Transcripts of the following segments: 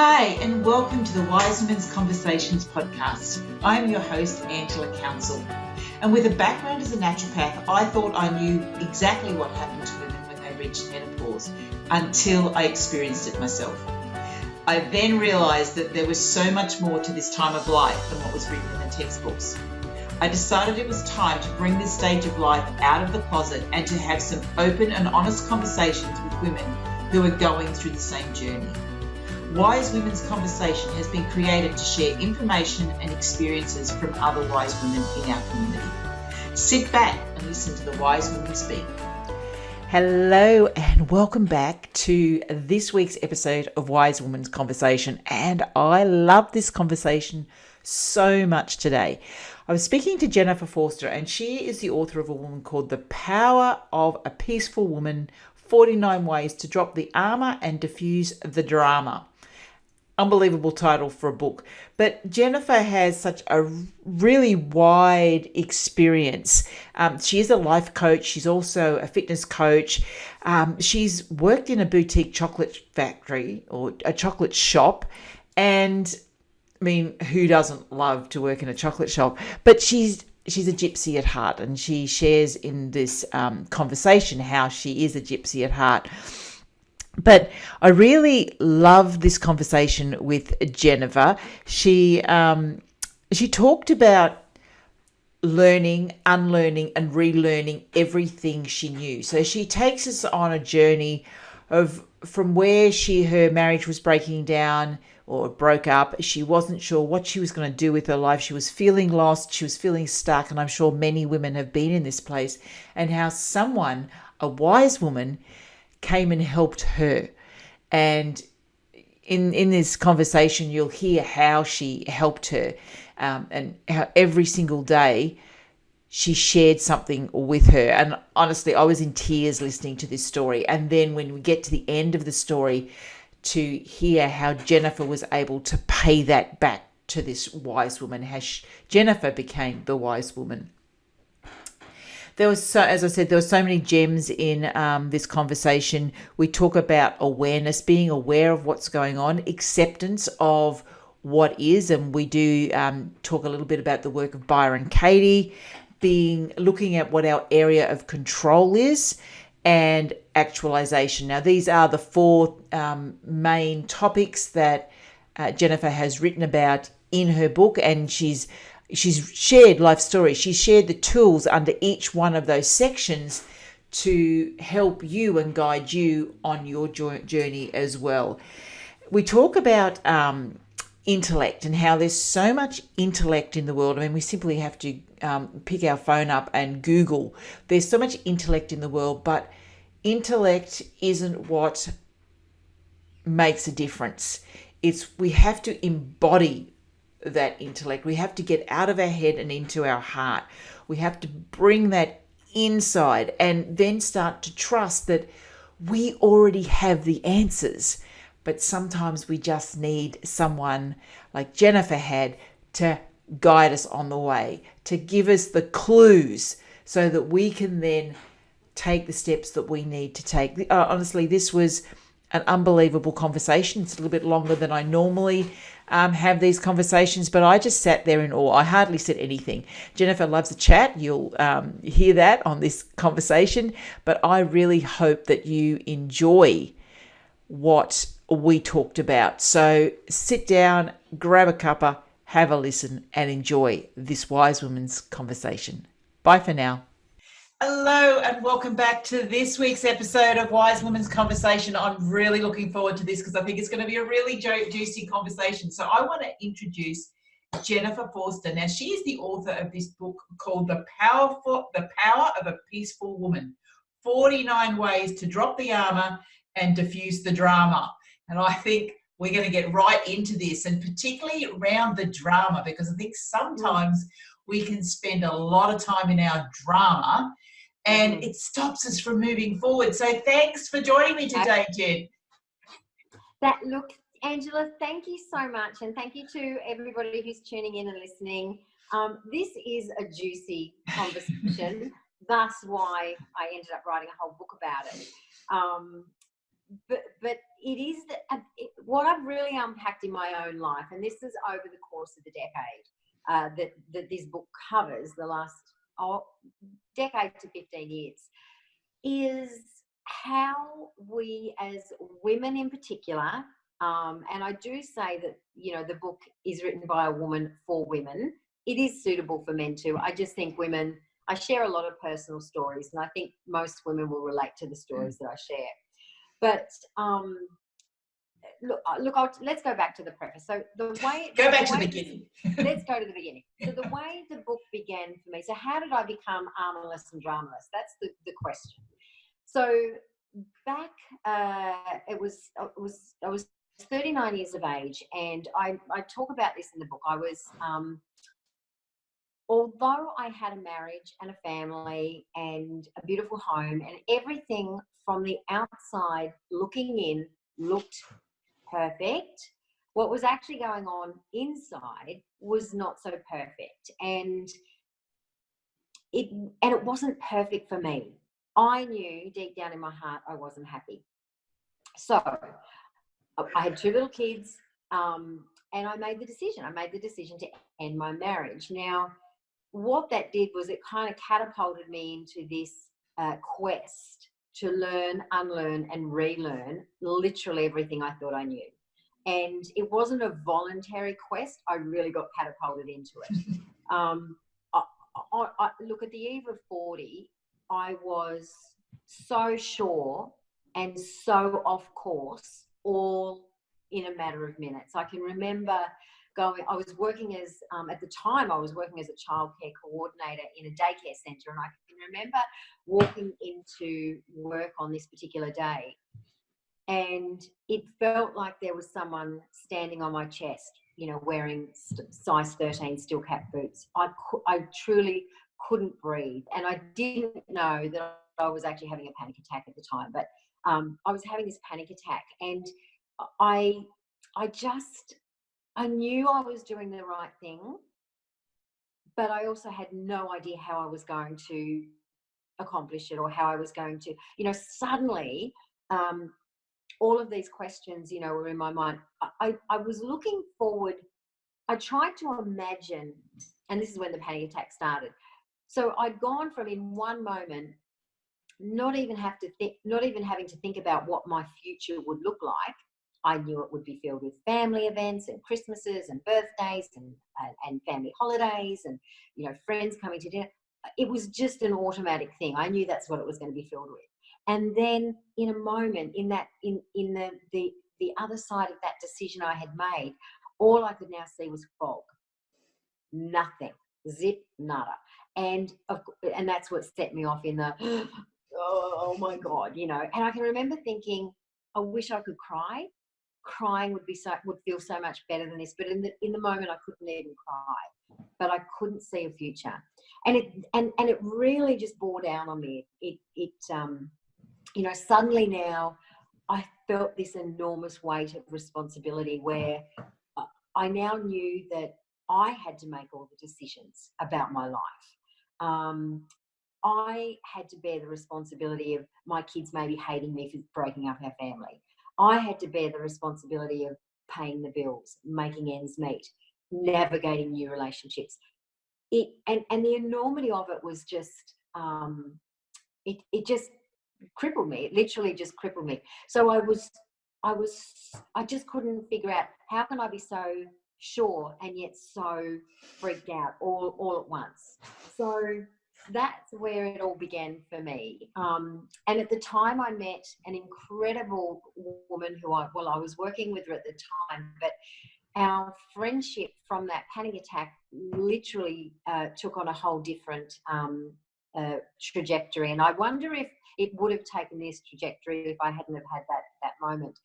Hi, and welcome to the Wise Women's Conversations podcast. I'm your host, Angela Counsel. And with a background as a naturopath, I thought I knew exactly what happened to women when they reached menopause until I experienced it myself. I then realised that there was so much more to this time of life than what was written in the textbooks. I decided it was time to bring this stage of life out of the closet and to have some open and honest conversations with women who are going through the same journey. Wise Women's Conversation has been created to share information and experiences from other wise women in our community. Sit back and listen to the wise women speak. Hello and welcome back to this week's episode of Wise Women's Conversation. And I love this conversation so much today. I was speaking to Jennifer Forster, and she is the author of a woman called The Power of a Peaceful Woman, 49 Ways to Drop the Armour and Defuse the Drama. Unbelievable title for a book. But Jennifer has such a really wide experience. She is a life coach. She's also a fitness coach. She's worked in a boutique chocolate factory or a chocolate shop. And I mean, who doesn't love to work in a chocolate shop? But she's a gypsy at heart, and she shares in this conversation how she is a gypsy at heart. But I really love this conversation with Jennifer. She talked about learning, unlearning, and relearning everything she knew. So she takes us on a journey of from where her marriage was breaking down or broke up. She wasn't sure what she was going to do with her life. She was feeling lost. She was feeling stuck. And I'm sure many women have been in this place. And how someone, a wise woman, came and helped her. And in this conversation, you'll hear how she helped her and how every single day she shared something with her. And honestly, I was in tears listening to this story. And then when we get to the end of the story, to hear how Jennifer was able to pay that back to this wise woman, how Jennifer became the wise woman. As I said, there were so many gems in this conversation. We talk about awareness, being aware of what's going on, acceptance of what is, and we do talk a little bit about the work of Byron Katie, looking at what our area of control is, and actualization. Now, these are the four main topics that Jennifer has written about in her book, and she's shared life stories. She's shared the tools under each one of those sections to help you and guide you on your journey as well. We talk about intellect and how there's so much intellect in the world. I mean, we simply have to pick our phone up and Google. There's so much intellect in the world, but intellect isn't what makes a difference. We have to embody that intellect. We have to get out of our head and into our heart. We have to bring that inside and then start to trust that we already have the answers. But sometimes we just need someone like Jennifer had to guide us on the way, to give us the clues so that we can then take the steps that we need to take. Honestly, this was an unbelievable conversation. It's a little bit longer than I normally have these conversations, but I just sat there in awe. I hardly said anything. Jennifer loves to chat. You'll hear that on this conversation, but I really hope that you enjoy what we talked about. So sit down, grab a cuppa, have a listen, and enjoy this wise woman's conversation. Bye for now. Hello and welcome back to this week's episode of Wise Women's Conversation. I'm really looking forward to this because I think it's going to be a really juicy conversation. So I want to introduce Jennifer Forster. Now, she is the author of this book called The Power of a Peaceful Woman, 49 Ways to Drop the Armour and Defuse the Drama. And I think we're going to get right into this, and particularly around the drama, because I think sometimes we can spend a lot of time in our drama and it stops us from moving forward. So thanks for joining me today, Jen. Look, Angela, thank you so much. And thank you to everybody who's tuning in and listening. This is a juicy conversation. That's why I ended up writing a whole book about it. but it is what I've really unpacked in my own life, and this is over the course of the decade that this book covers, the last decade to 15 years, is how we as women in particular, and I do say that, you know, the book is written by a woman for women. It is suitable for men too. I just think women, I share a lot of personal stories, and I think most women will relate to the stories that I share. But let's go back to the preface. So the way to the beginning. Let's go to the beginning. So the way the book began for me. So how did I become armourless and dramaless? That's the question. So back, I was 39 years of age, and I talk about this in the book. I was, although I had a marriage and a family and a beautiful home, and everything from the outside looking in looked perfect, what was actually going on inside was not so perfect, and it wasn't perfect for me. I knew deep down in my heart I wasn't happy. So I had 2 little kids, and I made the decision to end my marriage. Now, what that did was it kind of catapulted me into this quest to learn, unlearn, and relearn literally everything I thought I knew. And it wasn't a voluntary quest. I really got catapulted into it. Look, at the eve of 40, I was so sure and so off course, all in a matter of minutes. I can remember I was working as, at the time, I was working as a childcare coordinator in a daycare centre, and I can remember walking into work on this particular day, and it felt like there was someone standing on my chest, you know, wearing size 13 steel cap boots. I truly couldn't breathe, and I didn't know that I was actually having a panic attack at the time, but I was having this panic attack, and I knew I was doing the right thing, but I also had no idea how I was going to accomplish it, or how I was going to, you know, suddenly all of these questions, you know, were in my mind. I was looking forward. I tried to imagine, and this is when the panic attack started. So I'd gone from, in one moment, not even having to think about what my future would look like. I knew it would be filled with family events and Christmases and birthdays and family holidays and, you know, friends coming to dinner. It was just an automatic thing. I knew that's what it was going to be filled with. And then in a moment, in the other side of that decision I had made, all I could now see was fog. Nothing. Zip, nada. And that's what set me off in the, oh my God, you know. And I can remember thinking, I wish I could cry. Crying would feel so much better than this. But in the moment, I couldn't even cry. But I couldn't see a future. And it really just bore down on me. It you know, suddenly now I felt this enormous weight of responsibility, where I now knew that I had to make all the decisions about my life. I had to bear the responsibility of my kids maybe hating me for breaking up our family. I had to bear the responsibility of paying the bills, making ends meet, navigating new relationships. And the enormity of it was just, it just crippled me. It literally just crippled me. So I just couldn't figure out, how can I be so sure and yet so freaked out all at once? So that's where it all began for me. And at the time, I met an incredible woman who I was working with her at the time, but our friendship from that panic attack literally took on a whole different trajectory. And I wonder if it would have taken this trajectory if I hadn't have had that moment.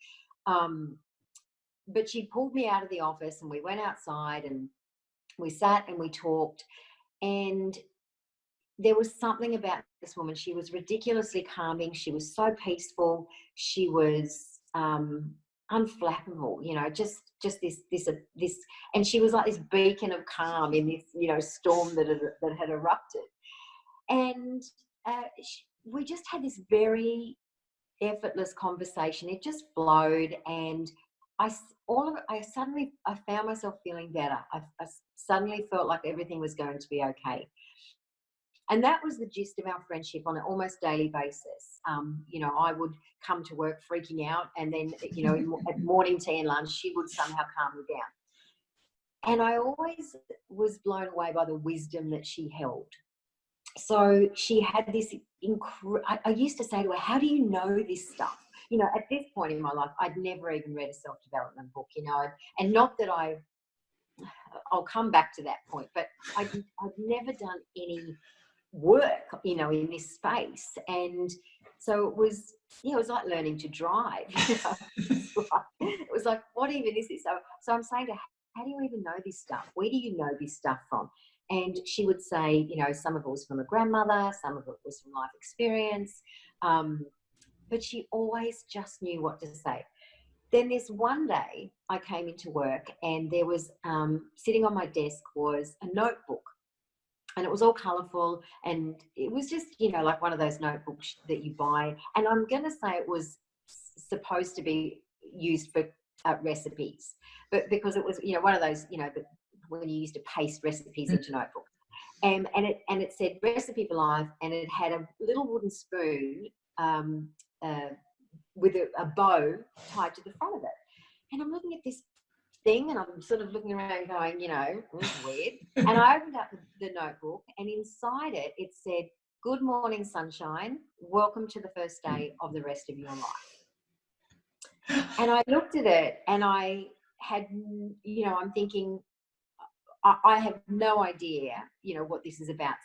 But she pulled me out of the office, and we went outside, and we sat and we talked, and there was something about this woman. She was ridiculously calming. She was so peaceful. She was unflappable, you know, just this, and she was like this beacon of calm in this, you know, storm that had erupted. And we just had this very effortless conversation. It just flowed, and I found myself feeling better. I suddenly felt like everything was going to be okay. And that was the gist of our friendship on an almost daily basis. I would come to work freaking out, and then, at morning tea and lunch, she would somehow calm me down. And I always was blown away by the wisdom that she held. So she had this I used to say to her, how do you know this stuff? At this point in my life, I'd never even read a self-development book, and not that I'll come back to that point, but I'd never done any work, in this space. And so it was like learning to drive. It was like, what even is this? So I'm saying to her, how do you even know this stuff? Where do you know this stuff from? And she would say, some of it was from a grandmother, some of it was from life experience, but she always just knew what to say. Then there's one day I came into work, and there was sitting on my desk was a notebook. And it was all colourful, and it was just, like one of those notebooks that you buy. And I'm going to say it was supposed to be used for recipes, but because it was, one of those, when you used to paste recipes into notebooks. And it said recipe for life, and it had a little wooden spoon with a bow tied to the front of it. And I'm looking at this thing, and I'm sort of looking around going, it's weird. And I opened up the notebook, and inside it, it said, "Good morning, sunshine. Welcome to the first day of the rest of your life." And I looked at it, and I had, I'm thinking, I have no idea, what this is about.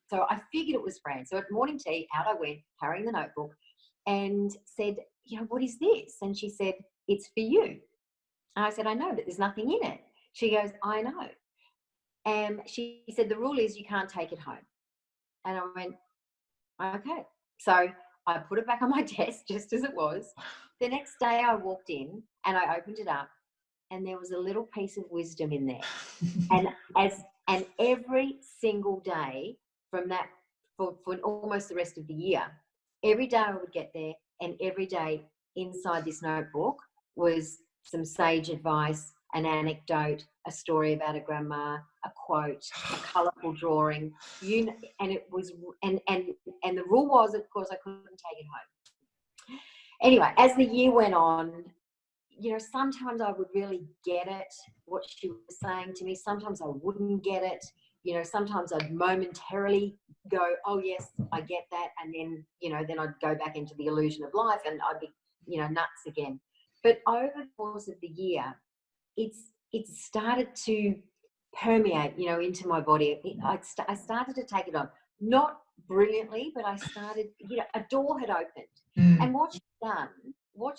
So I figured it was Fran. So at morning tea, out I went, carrying the notebook, and said, "What is this?" And she said, "It's for you." And I said, "I know, but there's nothing in it." She goes, "I know." And she said, "The rule is you can't take it home." And I went, "Okay." So I put it back on my desk just as it was. The next day I walked in, and I opened it up, and there was a little piece of wisdom in there. And every single day from that, for almost the rest of the year, every day I would get there, and every day inside this notebook was some sage advice, an anecdote, a story about a grandma, a quote, a colourful drawing. And it was, and the rule was, of course, I couldn't take it home. Anyway, as the year went on, sometimes I would really get it, what she was saying to me. Sometimes I wouldn't get it. Sometimes I'd momentarily go, "Oh yes, I get that," and then, then I'd go back into the illusion of life, and I'd be, nuts again. But over the course of the year, it started to permeate, into my body. I started to take it on, not brilliantly, but I started, a door had opened. And what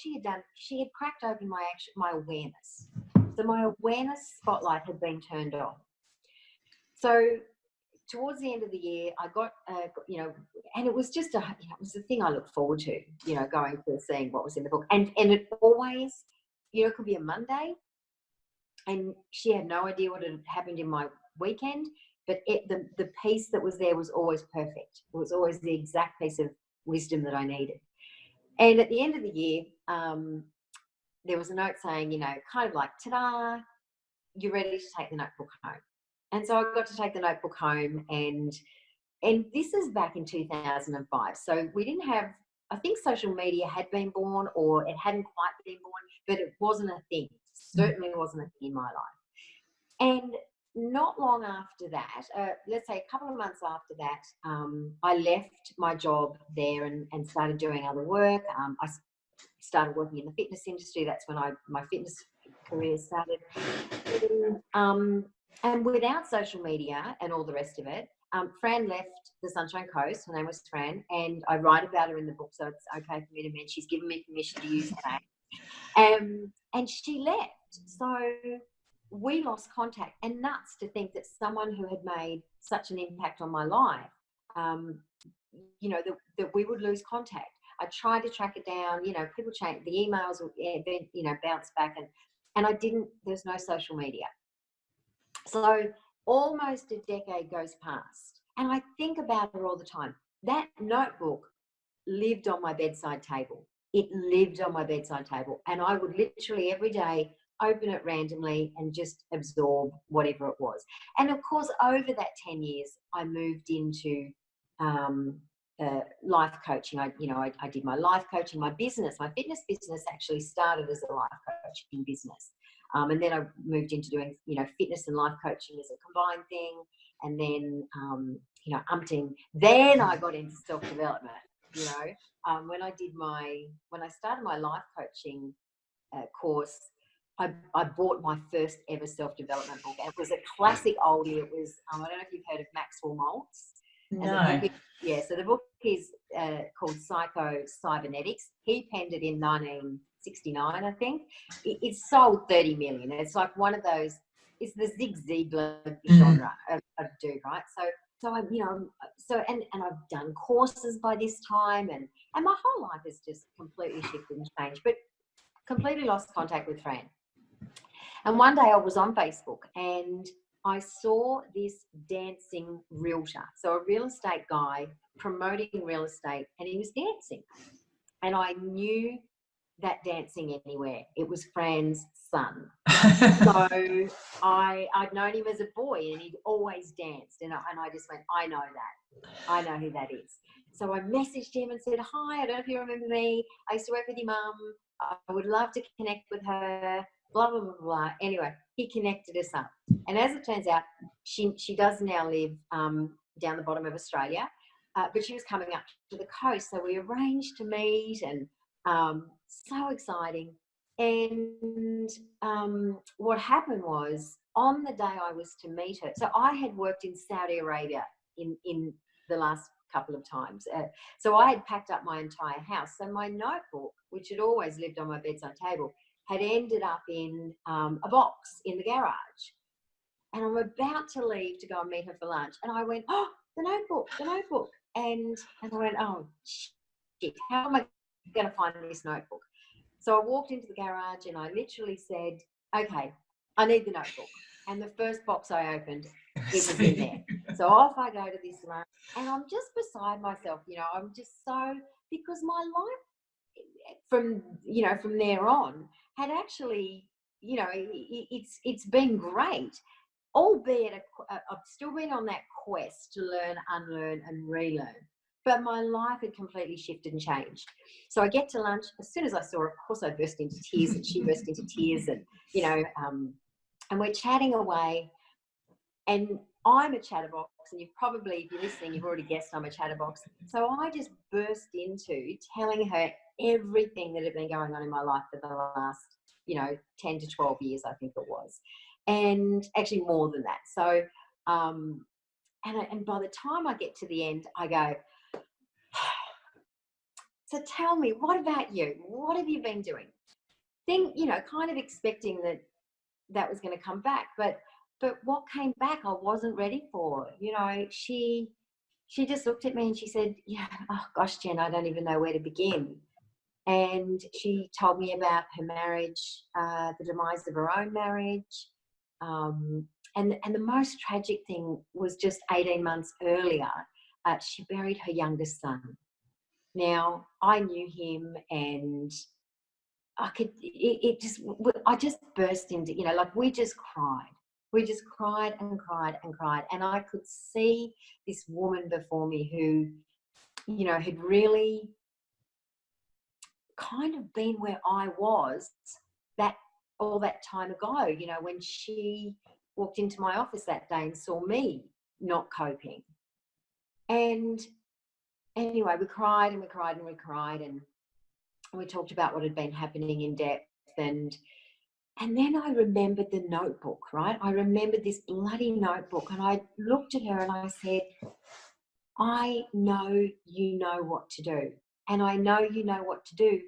she had done, she had cracked open my awareness. So my awareness spotlight had been turned on. So towards the end of the year, I got, and it was just it was the thing I looked forward to, going through seeing what was in the book. And it always, it could be a Monday, and she had no idea what had happened in my weekend, but the piece that was there was always perfect. It was always the exact piece of wisdom that I needed. And at the end of the year, there was a note saying, kind of like, "Ta-da, you're ready to take the notebook home." And so I got to take the notebook home, and this is back in 2005. So we didn't have, I think social media had been born, or it hadn't quite been born, but it wasn't a thing. Certainly wasn't a thing in my life. And not long after that, let's say a couple of months after that, I left my job there and started doing other work. I started working in the fitness industry. That's when my fitness career started. And without social media and all the rest of it, Fran left the Sunshine Coast. Her name was Fran, and I write about her in the book, so it's okay for me to mention. She's given me permission to use her name. And she left. So we lost contact, and nuts to think that someone who had made such an impact on my life, that we would lose contact. I tried to track it down, people change, the emails would, bounce back, and I didn't, there's no social media. So almost a decade goes past, and I think about her all the time. That notebook lived on my bedside table. It lived on my bedside table. And I would literally every day open it randomly and just absorb whatever it was. And of course, over that 10 years, I moved into life coaching. I did my life coaching, my business, my fitness business actually started as a life coaching business. And then I moved into doing, fitness and life coaching as a combined thing. And then, then I got into self-development, when I started my life coaching course, I bought my first ever self-development book. It was a classic oldie. It was, I don't know if you've heard of Maxwell Maltz. No. So the book is called Psycho-Cybernetics. He penned it in 1969, I think. It sold 30 million. It's like one of those, it's the Zig Ziglar genre of dude, right? So I, and I've done courses by this time, and my whole life has just completely shifted and changed, but completely lost contact with Fran. And one day I was on Facebook and I saw this dancing realtor. So a real estate guy promoting real estate, and he was dancing. And I knew that dancing anywhere. It was Fran's son. So I'd known him as a boy, and he'd always danced. And I just went, I know that. I know who that is. So I messaged him and said, hi, I don't know if you remember me. I used to work with your mum. I would love to connect with her, blah, blah, blah, blah. Anyway, he connected us up. And as it turns out, she does now live down the bottom of Australia, but she was coming up to the coast. So we arranged to meet, and so exciting. And what happened was, on the day I was to meet her, so I had worked in Saudi Arabia in the last couple of times. So I had packed up my entire house. So my notebook, which had always lived on my bedside table, had ended up in a box in the garage. And I'm about to leave to go and meet her for lunch. And I went, oh, the notebook. And I went, oh, shit, how am I going to find this notebook? So I walked into the garage and I literally said, okay, I need the notebook. And the first box I opened, it was in there. So off I go to this lunch, and I'm just beside myself. I'm just so, because my life from there on had actually, it's been great, albeit I've still been on that quest to learn, unlearn and relearn. But my life had completely shifted and changed. So I get to lunch. As soon as I saw her, of course, I burst into tears, and she burst into tears, and and we're chatting away. And I'm a chatterbox, and you've probably, if you're listening, you've already guessed I'm a chatterbox. So I just burst into telling her everything that had been going on in my life for the last, 10 to 12 years, I think it was, and actually more than that. So, and by the time I get to the end, I go, so tell me, what about you? What have you been doing? Kind of expecting that was going to come back, but what came back, I wasn't ready for. She just looked at me and she said, yeah, oh gosh, Jen, I don't even know where to begin. And she told me about her marriage, the demise of her own marriage. And the most tragic thing was just 18 months earlier, she buried her youngest son. Now, I knew him, and I just burst into, we just cried. We just cried and cried and cried. And I could see this woman before me who, had really kind of been where I was all that time ago, when she walked into my office that day and saw me not coping. And anyway, we cried and we cried and we cried, and we talked about what had been happening in depth. And then I remembered the notebook, right? I remembered this bloody notebook, and I looked at her and I said, I know you know what to do. And I know you know what to do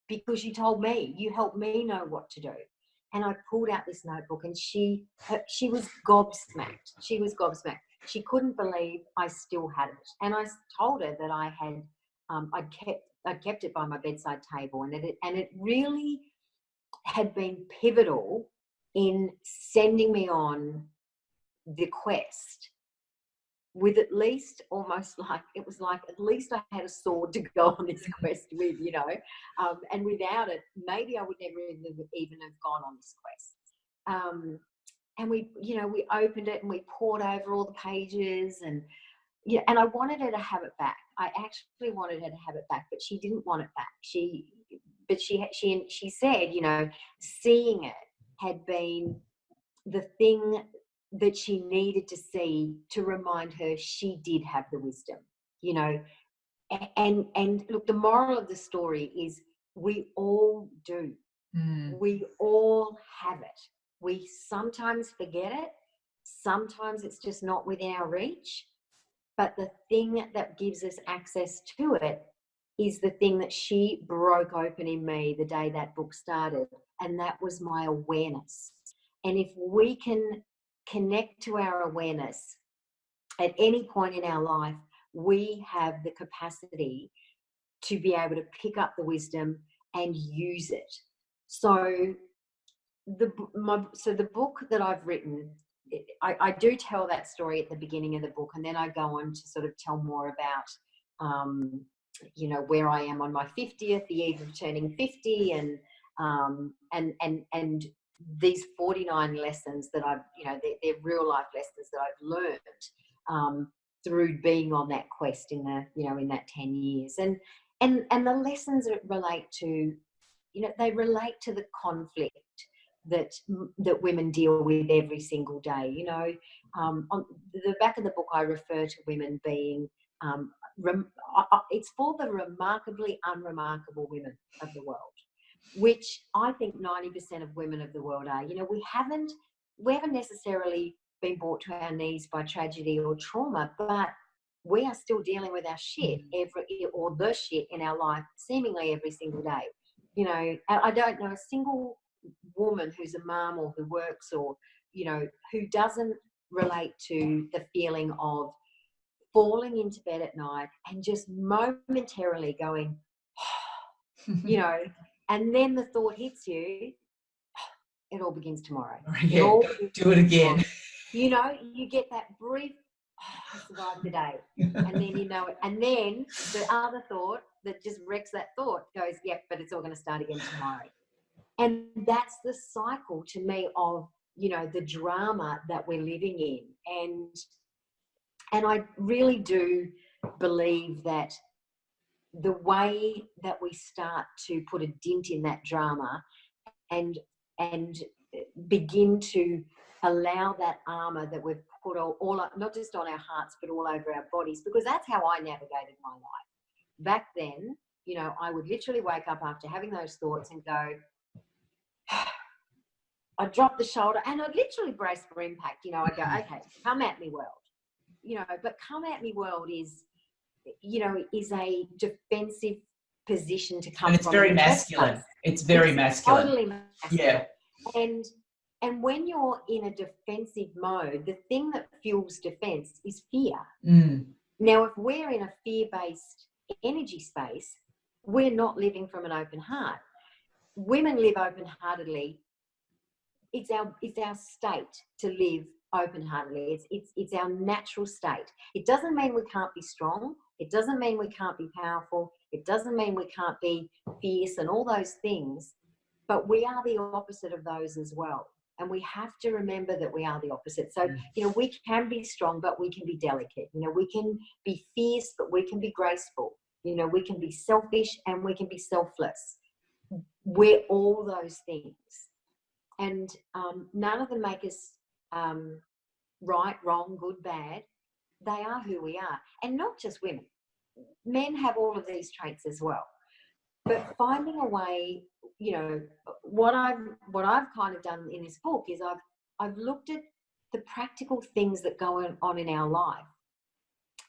because you told me, you helped me know what to do. And I pulled out this notebook, and she was gobsmacked. She was gobsmacked. She couldn't believe I still had it. And I told her that I had, I'd kept it by my bedside table, and it really had been pivotal in sending me on the quest with at least almost like, it was like at least I had a sword to go on this quest with, you know, and without it, maybe I would never even have gone on this quest. And we, you know, we opened it and we poured over all the pages, and yeah, and I wanted her to have it back. I actually wanted her to have it back, but she didn't want it back. She said, you know, seeing it had been the thing that she needed to see to remind her she did have the wisdom, you know. And look, the moral of the story is we all do. We all have it. We sometimes forget it. Sometimes it's just not within our reach. But the thing that gives us access to it is the thing that she broke open in me the day that book started. And that was my awareness. And if we can connect to our awareness at any point in our life, we have the capacity to be able to pick up the wisdom and use it. So the book that I've written, I do tell that story at the beginning of the book, and then I go on to sort of tell more about, you know, where I am on my 50th, the eve of turning 50, and these 49 lessons that I've, you know, they're real life lessons that I've learned through being on that quest in the, you know, in that 10 years, and the lessons that relate to, you know, they relate to the conflict that women deal with every single day. You know, on the back of the book, I refer to women being, it's for the remarkably unremarkable women of the world, which I think 90% of women of the world are. You know, we haven't necessarily been brought to our knees by tragedy or trauma, but we are still dealing with our shit the shit in our life seemingly every single day. You know, I don't know a single woman who's a mum or who works, or, you know, who doesn't relate to the feeling of falling into bed at night and just momentarily going, you know, and then the thought hits you, it all begins tomorrow. Yeah, do it again. Tomorrow. You know, you get that brief, I survived the day. And then you know it. And then the other thought that just wrecks that thought goes, yep, but it's all going to start again tomorrow. And that's the cycle to me of, you know, the drama that we're living in. And I really do believe that the way that we start to put a dent in that drama and begin to allow that armor that we've put all not just on our hearts but all over our bodies, because that's how I navigated my life. Back then, you know, I would literally wake up after having those thoughts and go, I'd drop the shoulder and I'd literally brace for impact. You know, I'd go, okay, come at me, world. You know, but come at me, world is, you know, is a defensive position to come from. And it's very masculine. It's very masculine. Totally masculine. Yeah. And when you're in a defensive mode, the thing that fuels defense is fear. Now, if we're in a fear-based energy space, we're not living from an open heart. Women live open-heartedly. It's our state to live open-heartedly. It's our natural state. It doesn't mean we can't be strong. It doesn't mean we can't be powerful. It doesn't mean we can't be fierce and all those things. But we are the opposite of those as well. And we have to remember that we are the opposite. So, you know, we can be strong, but we can be delicate. You know, we can be fierce, but we can be graceful. You know, we can be selfish and we can be selfless. We're all those things. And none of them make us right, wrong, good, bad. They are who we are. And not just women. Men have all of these traits as well. But finding a way, you know, what I've kind of done in this book is I've looked at the practical things that go on in our life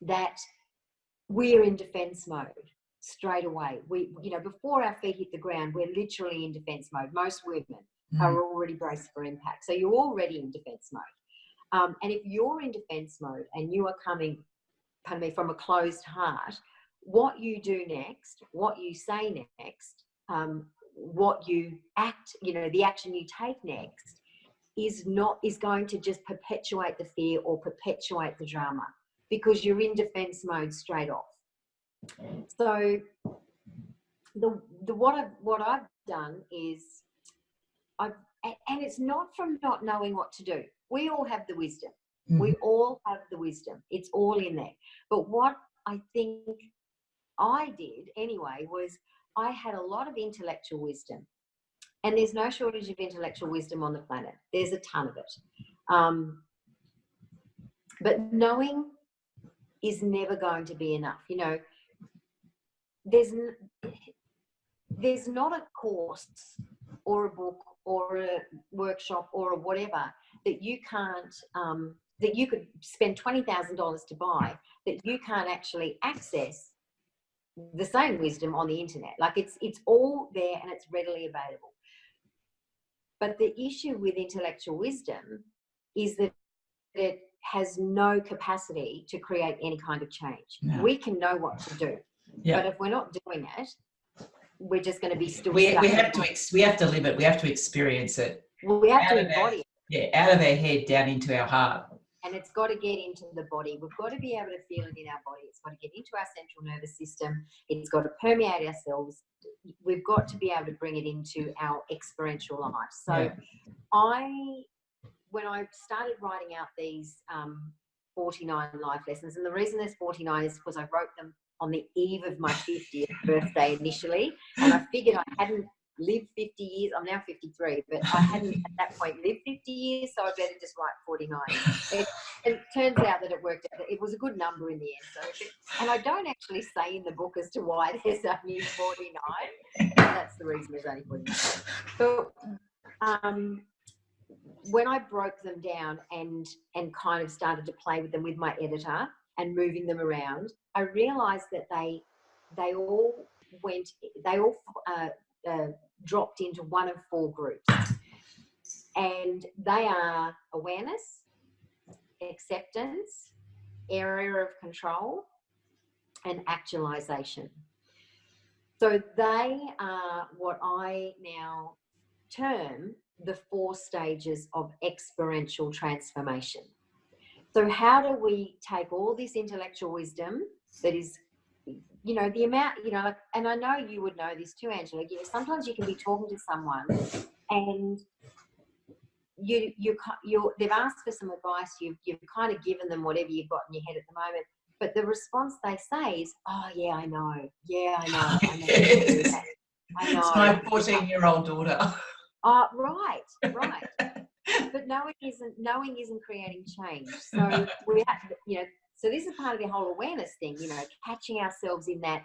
that we're in defense mode straight away. We, you know, before our feet hit the ground, we're literally in defense mode. Most women are already braced for impact. So you're already in defense mode. And if you're in defense mode and you are coming, pardon me, from a closed heart, what you do next, what you say next, what you act, you know, the action you take next is going to just perpetuate the fear or perpetuate the drama. because you're in defense mode straight off. So what I've done is and it's not from not knowing what to do. We all have the wisdom. We all have the wisdom. It's all in there. But what I think I did anyway was I had a lot of intellectual wisdom, and there's no shortage of intellectual wisdom on the planet. There's a ton of it. But knowing is never going to be enough. You know, there's not a course or a book or a workshop or a whatever that you can't, that you could spend $20,000 to buy, that you can't actually access the same wisdom on the internet. Like it's all there and it's readily available. But the issue with intellectual wisdom is that it has no capacity to create any kind of change. No. We can know what to do, but if we're not doing it, we're just going to be still. We have to live it. We have to experience it. We have to embody it. Yeah, out of our head, down into our heart. And it's got to get into the body. We've got to be able to feel it in our body. It's got to get into our central nervous system. It's got to permeate ourselves. We've got to be able to bring it into our experiential life. So when I started writing out these 49 life lessons, and the reason there's 49 is because I wrote them on the eve of my 50th birthday initially, and I figured I hadn't lived 50 years. I'm now 53, but I hadn't at that point lived 50 years, so I better just write 49. It turns out that it worked out. It was a good number in the end. So, and I don't actually say in the book as to why there's only 49. That's the reason there's only 49. So, when I broke them down and kind of started to play with them with my editor and moving them around, I realised that they all dropped into one of four groups, and they are awareness, acceptance, area of control, and actualization. So they are what I now term the 4 stages of experiential transformation. So how do we take all this intellectual wisdom that is, you know, the amount, you know, and I know you would know this too, Angela, you know, sometimes you can be talking to someone and they've asked for some advice, you've kind of given them whatever you've got in your head at the moment, but the response they say is, oh yeah, I know. I know. I know. It's my 14-year-old daughter. Right. But knowing isn't creating change. So we have, you know, so this is part of the whole awareness thing, you know, catching ourselves in that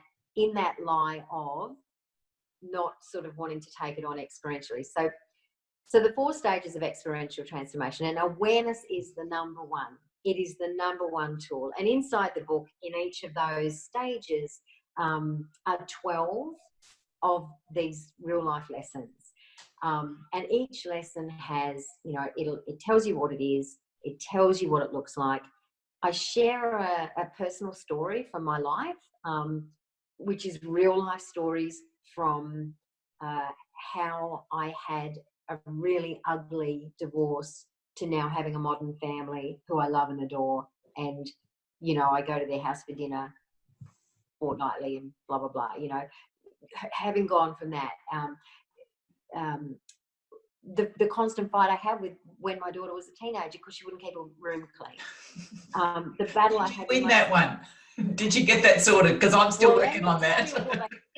lie of not sort of wanting to take it on experientially. So the 4 stages of experiential transformation, and awareness is the number one. It is the number one tool. And inside the book, in each of those stages, are 12 of these real life lessons. And each lesson has, you know, it tells you what it is. It tells you what it looks like. I share a personal story from my life, which is real life stories from how I had a really ugly divorce to now having a modern family who I love and adore. And, you know, I go to their house for dinner fortnightly and blah, blah, blah, you know, having gone from that. The constant fight I had with when my daughter was a teenager because she wouldn't keep her room clean. The battle I had. Did you win that one? Did you get that sorted? Because I'm still working on that.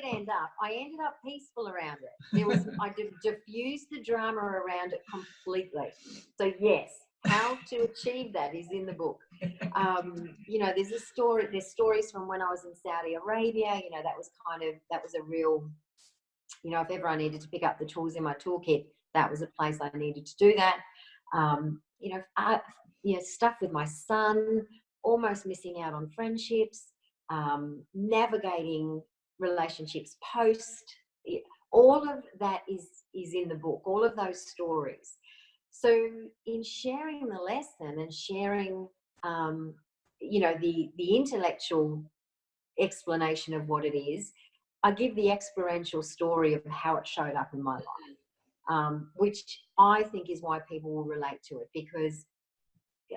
I ended up peaceful around it. I diffused the drama around it completely. So yes, how to achieve that is in the book. You know, there's stories from when I was in Saudi Arabia. You know, that was a real, you know, if ever I needed to pick up the tools in my toolkit, that was a place I needed to do that. You know, stuff with my son, almost missing out on friendships, navigating relationships post. All of that is in the book, all of those stories. So in sharing the lesson and sharing, you know, the intellectual explanation of what it is, I give the experiential story of how it showed up in my life, which I think is why people will relate to it, because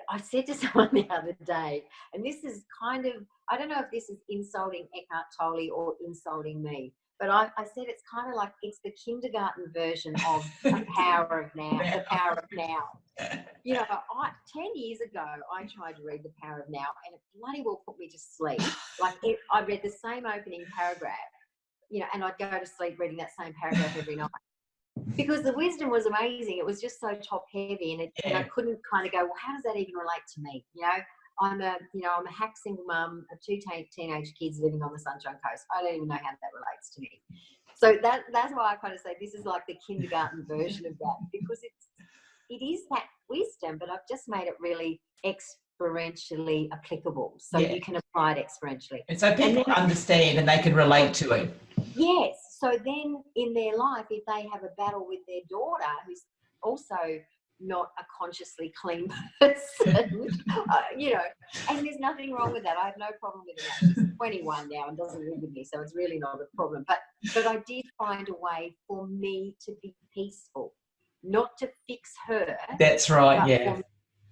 I said to someone the other day, and this is kind of, I don't know if this is insulting Eckhart Tolle or insulting me, but I said it's kind of like it's the kindergarten version of the power of now. The power of now. 10 years ago, I tried to read The Power of Now, and it bloody well put me to sleep. I read the same opening paragraph, and I'd go to sleep reading that same paragraph every night. Because the wisdom was amazing. It was just so top heavy, and I couldn't kind of go, well, how does that even relate to me? I'm a hack single mum of two teenage kids living on the Sunshine Coast. I don't even know how that relates to me. So that's why I kind of say this is like the kindergarten version of that, because it is that wisdom, but I've just made it really experientially applicable, so you can apply it experientially. And so people understand and they can relate to it. Yes. So then in their life, if they have a battle with their daughter, who's also not a consciously clean person, and there's nothing wrong with that. I have no problem with that. She's 21 now and doesn't live with me, so it's really not a problem. But I did find a way for me to be peaceful, not to fix her. That's right, yeah.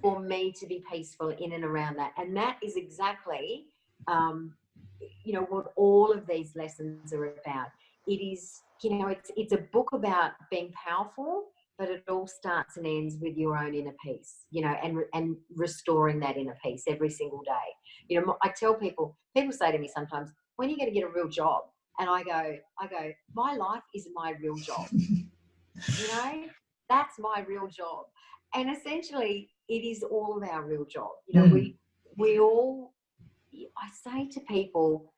For me to be peaceful in and around that. And that is exactly, what all of these lessons are about. It is, it's a book about being powerful, but it all starts and ends with your own inner peace, and restoring that inner peace every single day. I tell people say to me sometimes, when are you going to get a real job? And I go, my life is my real job. That's my real job. And essentially it is all of our real job. We all, I say to people,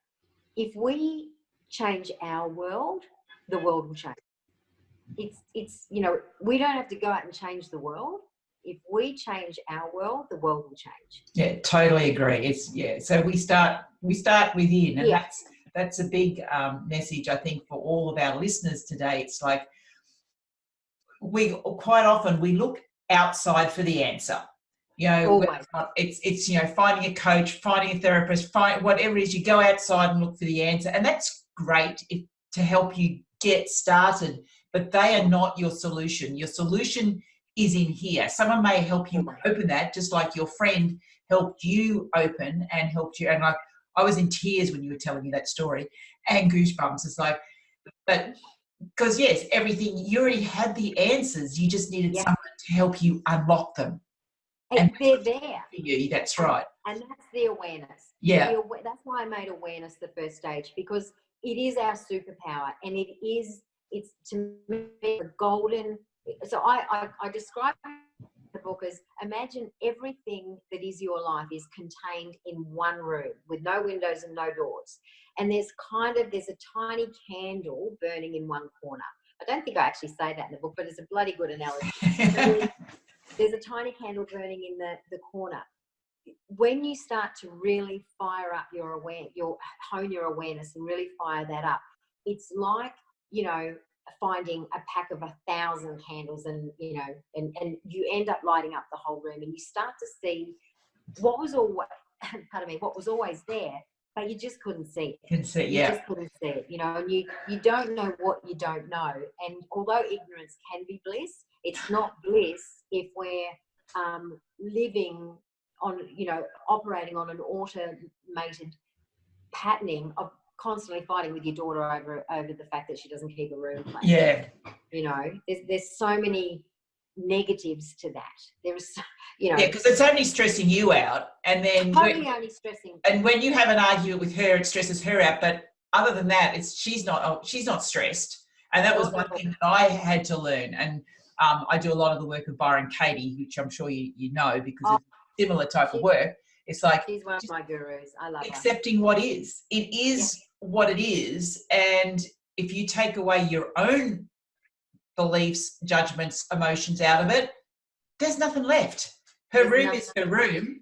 if we change our world, the world will change. It's we don't have to go out and change the world. If we change our world, the world will change. Yeah, totally agree. So we start within, and that's a big message, I think, for all of our listeners today. It's like we quite often look outside for the answer. It's finding a coach, finding a therapist, whatever it is. You go outside and look for the answer, and that's great to help you get started. But they are not your solution. Your solution is in here. Someone may help you open that, just like your friend helped you open and helped you. And I was in tears when you were telling me that story, and goosebumps. It's like, but because yes, everything, you already had the answers. You just needed someone to help you unlock them. And they're there. That's right. And that's the awareness. Yeah. That's why I made awareness the first stage, because it is our superpower, and it's to me the golden. So I describe the book as, imagine everything that is your life is contained in one room with no windows and no doors. And there's a tiny candle burning in one corner. I don't think I actually say that in the book, but it's a bloody good analogy. There's a tiny candle burning in the corner. When you start to really fire up hone your awareness and really fire that up, it's like, finding a pack of 1,000 candles, and you end up lighting up the whole room, and you start to see what was always there, but you just couldn't see it. You just couldn't see it, and you don't know what you don't know. And although ignorance can be bliss, it's not bliss if we're living on, operating on an automated patterning of constantly fighting with your daughter over the fact that she doesn't keep a room clean. Yeah. There's so many negatives to that. There's, Yeah, because it's only stressing you out, and then only stressing. And when you have an argument with her, it stresses her out. But other than that, she's not stressed. And that was one thing that I had to learn. And I do a lot of the work of Byron Katie, which I'm sure you know, because it's similar type of work. It's like, she's one of my gurus. I love accepting what is. It is what it is. And if you take away your own beliefs, judgments, emotions out of it, there's nothing left. Her room is her room.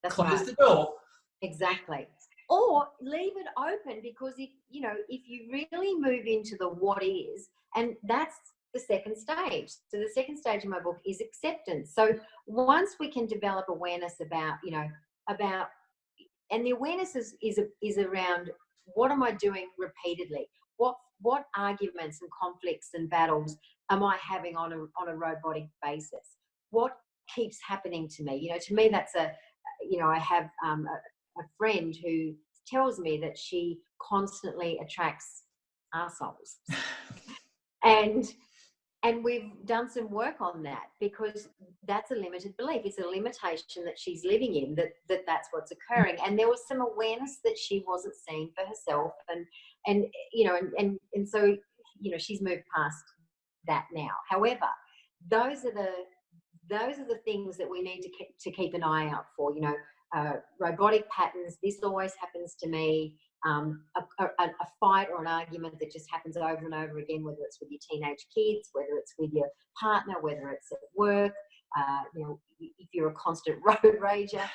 Close the door. Exactly. Or leave it open, because if you really move into the what is, and that's the second stage. So the second stage of my book is acceptance. So once we can develop awareness about, and the awareness is around, what am I doing repeatedly? What arguments and conflicts and battles am I having on a robotic basis? What keeps happening to me? You know, to me, that's I have a friend who tells me that she constantly attracts arseholes. And we've done some work on that, because that's a limited belief. It's a limitation that she's living in, that's what's occurring. And there was some awareness that she wasn't seeing for herself. And so, she's moved past that now. However, those are the things that we need to keep an eye out for. Robotic patterns. This always happens to me. A fight or an argument that just happens over and over again, whether it's with your teenage kids, whether it's with your partner, whether it's at work, if you're a constant road rager,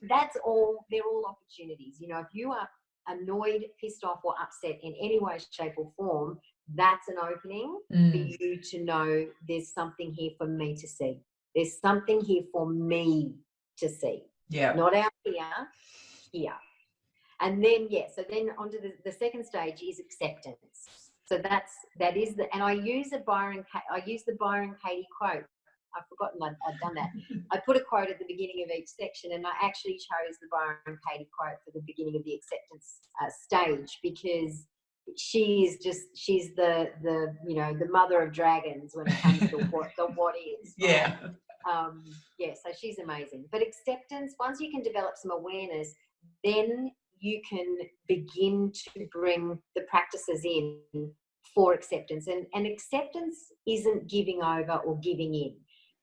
they're all opportunities. If you are annoyed, pissed off or upset in any way, shape or form, that's an opening for you to know there's something here for me to see. There's something here for me to see. Yeah. Not out here. And then, so then onto the second stage is acceptance. So that is and I use the Byron Katie quote. I've forgotten I'd done that. I put a quote at the beginning of each section, and I actually chose the Byron Katie quote for the beginning of the acceptance stage, because she's the mother of dragons when it comes to what is. Yeah. So she's amazing. But acceptance, once you can develop some awareness, then you can begin to bring the practices in for acceptance. And acceptance isn't giving over or giving in.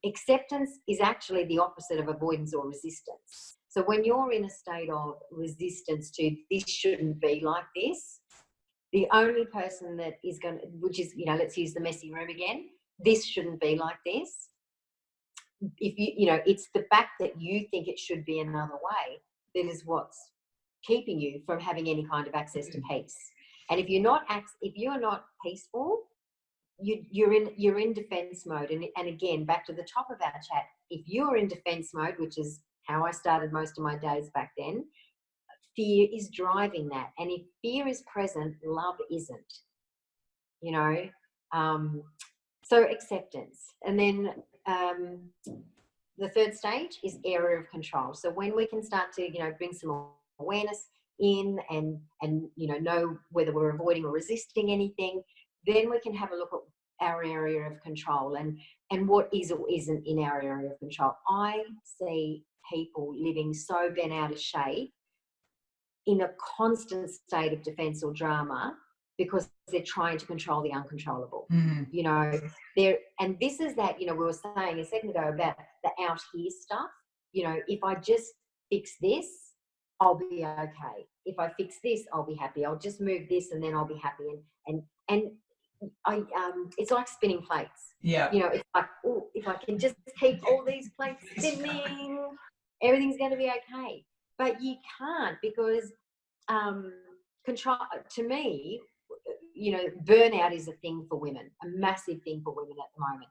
Acceptance is actually the opposite of avoidance or resistance. So when you're in a state of resistance to this shouldn't be like this, the only person that is going to, which is, let's use the messy room again, this shouldn't be like this. If it's the fact that you think it should be another way that is what's keeping you from having any kind of access to peace. And if you're not peaceful, you're in defense mode. And again, back to the top of our chat, if you're in defense mode, which is how I started most of my days back then, fear is driving that. And if fear is present, love isn't. So acceptance. And then the third stage is area of control. So when we can start to bring some awareness in and know whether we're avoiding or resisting anything, then we can have a look at our area of control and what is or isn't in our area of control. I see people living so bent out of shape in a constant state of defense or drama because they're trying to control the uncontrollable. And this is that, we were saying a second ago about the out here stuff. If I just fix this, I'll be okay. If I fix this, I'll be happy. I'll just move this and then I'll be happy. And I it's like spinning plates. Yeah. It's like, oh, if I can just keep all these plates spinning, everything's going to be okay. But you can't, because control, to me, burnout is a thing for women, a massive thing for women at the moment.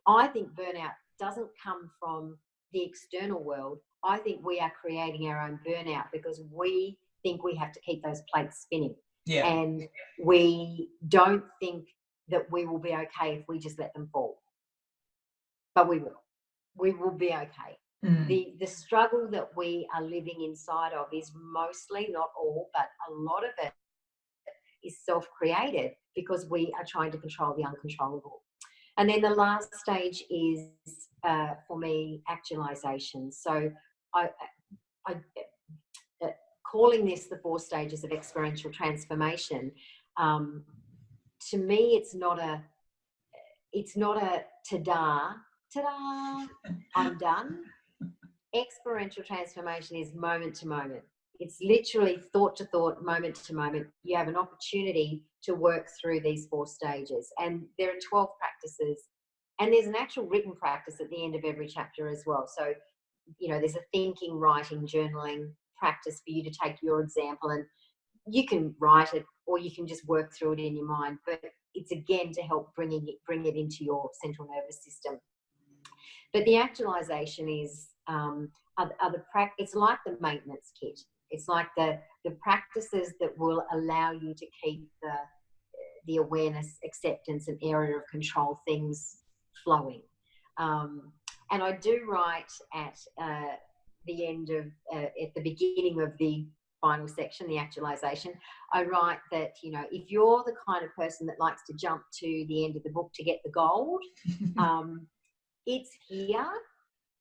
I think burnout doesn't come from the external world. I think we are creating our own burnout because we think we have to keep those plates spinning. Yeah. And we don't think that we will be okay if we just let them fall. But we will. We will be okay. The struggle that we are living inside of is mostly, not all, but a lot of it is self-created because we are trying to control the uncontrollable. And then the last stage is, for me, actualization. So I calling this the 4 stages of experiential transformation. To me, it's not a ta-da, I'm done. Experiential transformation is moment to moment. It's literally thought to thought, moment to moment. You have an opportunity to work through these 4 stages. And there are 12 practices. And there's an actual written practice at the end of every chapter as well. So, there's a thinking, writing, journaling practice for you to take your example. And you can write it or you can just work through it in your mind. But it's, again, to help bring it into your central nervous system. But the actualization is, it's like the maintenance kit. It's like the practices that will allow you to keep the awareness, acceptance, and area of control things flowing. And I do write at the end of, at the beginning of the final section, the actualization, I write that, you know, if you're the kind of person that likes to jump to the end of the book to get the gold, it's here,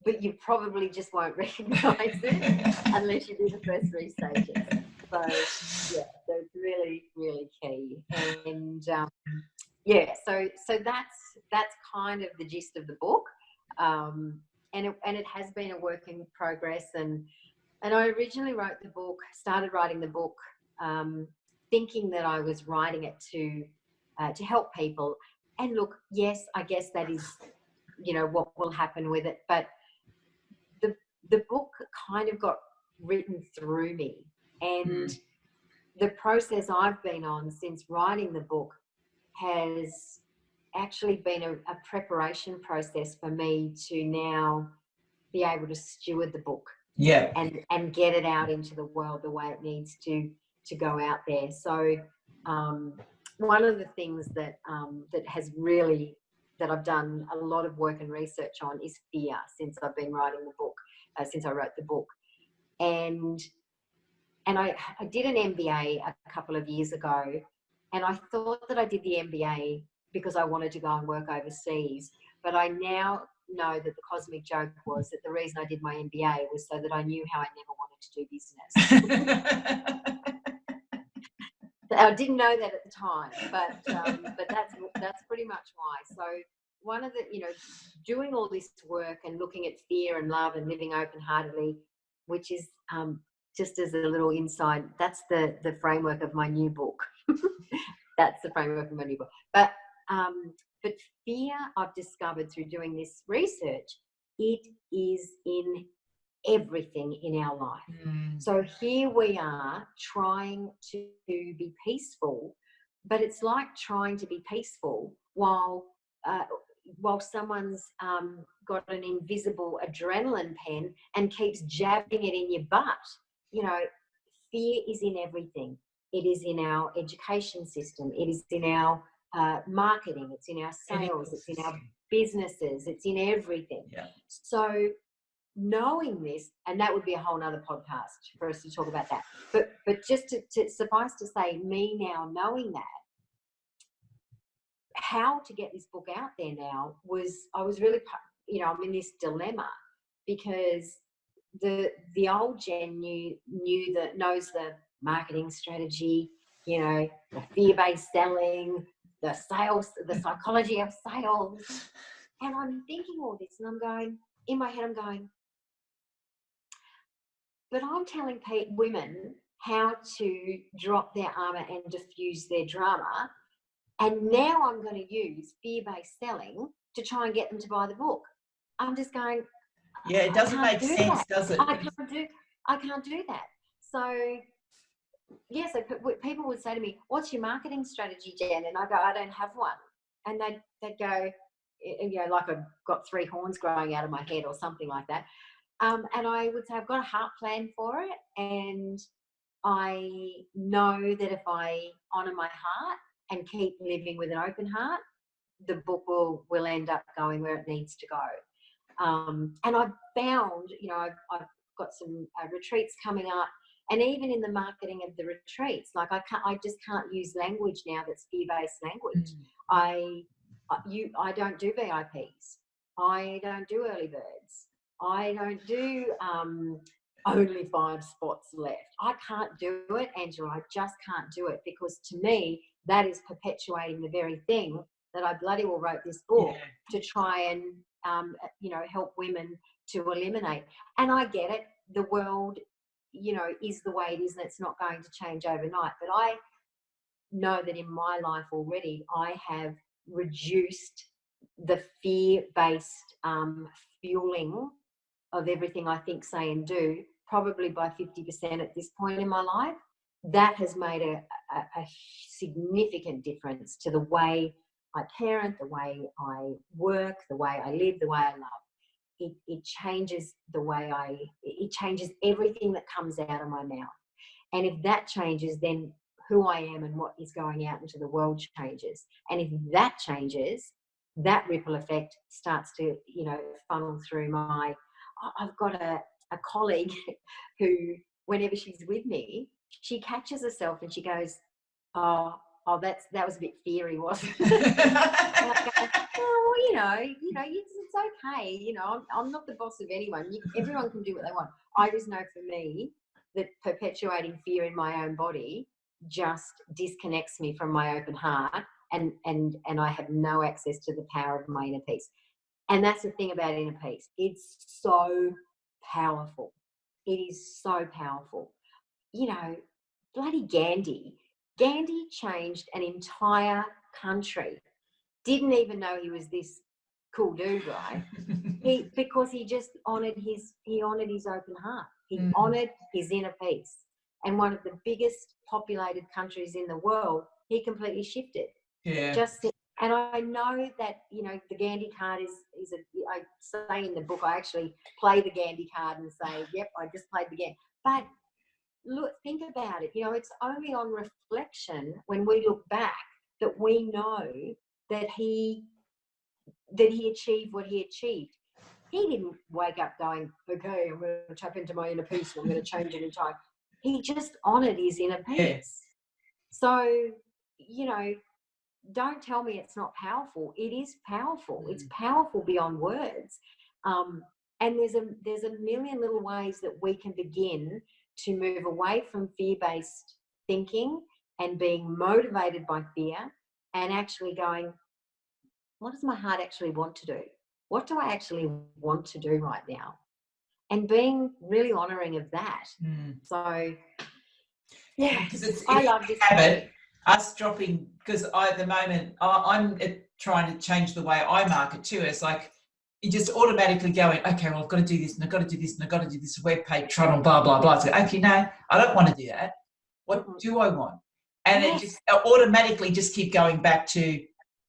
but you probably just won't recognise it unless you do the first 3 stages. So, yeah, so it's really, really key. And, yeah, so that's kind of the gist of the book. And it has been a work in progress. And I originally started writing the book, thinking that I was writing it to help people. And look, yes, I guess that is, you know, what will happen with it. But the book kind of got written through me, and the process I've been on since writing the book has actually been a preparation process for me to now be able to steward the book, and get it out into the world the way it needs to go out there. So one of the things that that I've done a lot of work and research on is fear since I've been writing the book, since I wrote the book. And I did an MBA a couple of years ago, and I thought that I did the MBA because I wanted to go and work overseas. But I now know that the cosmic joke was that the reason I did my MBA was so that I knew how I never wanted to do business. I didn't know that at the time, but that's pretty much why. So one of the, you know, doing all this work and looking at fear and love and living open-heartedly, which is just as a little insight, that's the framework of my new book. That's the framework of my new book. But fear, I've discovered through doing this research, it is in everything in our life. So here we are trying to be peaceful, but it's like trying to be peaceful while someone's got an invisible adrenaline pen and keeps jabbing it in your butt. You know, fear is in everything. It is in our education system. It is in our marketing. It's in our sales. It's in our businesses. It's in everything. Yeah. So knowing this, and that would be a whole nother podcast for us to talk about that. But just to suffice to say, me now knowing that, how to get this book out there now I was really, you know, I'm in this dilemma because the old Jen knows the marketing strategy, you know, the fear-based selling, the sales, the psychology of sales. And I'm thinking all this and I'm going, in my head, I'm going, but I'm telling women how to drop their armor and diffuse their drama. And now I'm going to use fear-based selling to try and get them to buy the book. I'm just going, yeah, it doesn't make sense, does it? I can't do that. So, yeah, so people would say to me, what's your marketing strategy, Jen? And I go, I don't have one. And they'd go, you know, like I've got 3 horns growing out of my head or something like that. And I would say, I've got a heart plan for it. And I know that if I honour my heart and keep living with an open heart, the book will end up going where it needs to go. And I've found, you know, I've got some retreats coming up, and even in the marketing of the retreats, like I just can't use language now that's fear-based language. I don't do VIPs. I don't do early birds. I don't do only 5 spots left. I can't do it, Angela. I just can't do it, because to me, that is perpetuating the very thing that I bloody well wrote this book to try and, you know, help women to eliminate. And I get it. The world, you know, is the way it is, and it's not going to change overnight. But I know that in my life already, I have reduced the fear-based fueling of everything I think, say, and do, probably by 50% at this point in my life. That has made a significant difference to the way I parent, the way I work, the way I live, the way I love. It changes the way it changes everything that comes out of my mouth. And if that changes, then who I am and what is going out into the world changes. And if that changes, that ripple effect starts to, funnel through I've got a colleague who, whenever she's with me, she catches herself and she goes, oh, that was a bit fiery, wasn't it? And I go, oh, well, it's okay. I'm not the boss of anyone. Everyone can do what they want. I just know for me that perpetuating fear in my own body just disconnects me from my open heart, and I have no access to the power of my inner peace. And that's the thing about inner peace. It's so powerful. It is so powerful. Bloody Gandhi changed an entire country. Didn't even know he was this cool dude, right? Because he just honoured his open heart. He honoured his inner peace. And one of the biggest populated countries in the world, he completely shifted. Yeah. And I know that, the Gandhi card is I say in the book, I actually play the Gandhi card and say, yep, I just played the Gandhi. But look, think about it. It's only on reflection when we look back that we know that he achieved what he achieved. He didn't wake up going, okay, I'm going to tap into my inner peace and I'm going to change it in time. He just honoured his inner peace. Yes. So, don't tell me it's not powerful. It is powerful. It's powerful beyond words. And there's a million little ways that we can begin to move away from fear-based thinking and being motivated by fear, and actually going, what does my heart actually want to do? What do I actually want to do right now? And being really honouring of that. So, yeah, I love this habit. Us dropping, because at the moment I'm trying to change the way I market too. It's like you just automatically going, okay, well, I've got to do this and I've got to do this and I've got to do this web page, blah, blah, blah. So, okay, no, I don't want to do that. What do I want? And it just automatically just keep going back to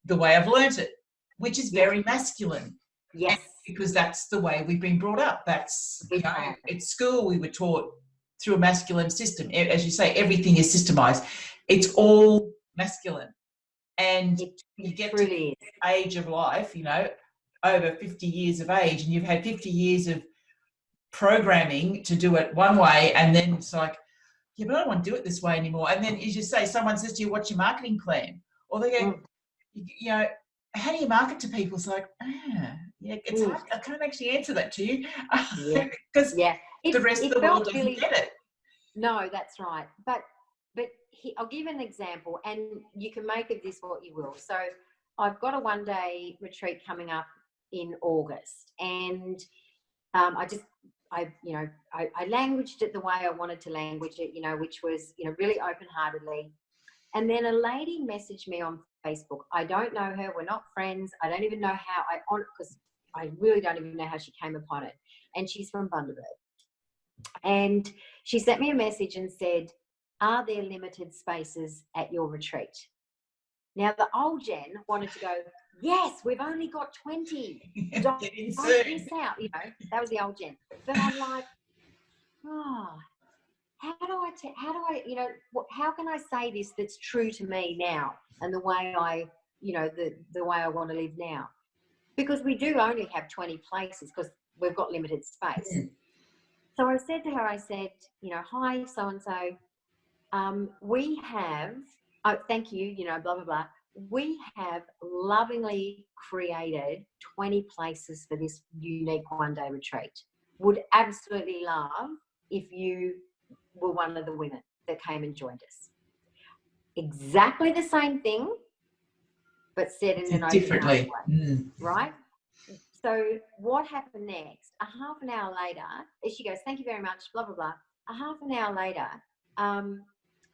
the way I've learnt it, which is very masculine. Yes. Because that's the way we've been brought up. That's, at school we were taught through a masculine system. As you say, everything is systemized. It's all masculine. And you get to the age of life, over 50 years of age, and you've had 50 years of programming to do it one way, and then it's like, yeah, but I don't want to do it this way anymore. And then, as you say, someone says to you, what's your marketing plan? Or they go, how do you market to people? It's like, it's hard. I can't actually answer that to you because the rest of the world doesn't get it. No, that's right. But I'll give an example, and you can make of this what you will. So I've got a one-day retreat coming up in August, and I languaged it the way I wanted to language it, which was, really open-heartedly. And then a lady messaged me on Facebook. I don't know her. We're not friends. I don't even know how because I really don't even know how she came upon it. And she's from Bundaberg. And she sent me a message and said, are there limited spaces at your retreat? Now, the old Jen wanted to go, yes, we've only got 20. Don't miss out. That was the old Jen. But I'm like, how can I say this that's true to me now and the way I, the way I want to live now? Because we do only have 20 places because we've got limited space. So I said to her, hi, so-and-so, we have, thank you, blah, blah, blah. We have lovingly created 20 places for this unique one-day retreat. Would absolutely love if you were one of the women that came and joined us. Exactly the same thing, but said in an differently, way, right? So what happened next? A half an hour later, she goes, thank you very much, blah, blah, blah. A half an hour later,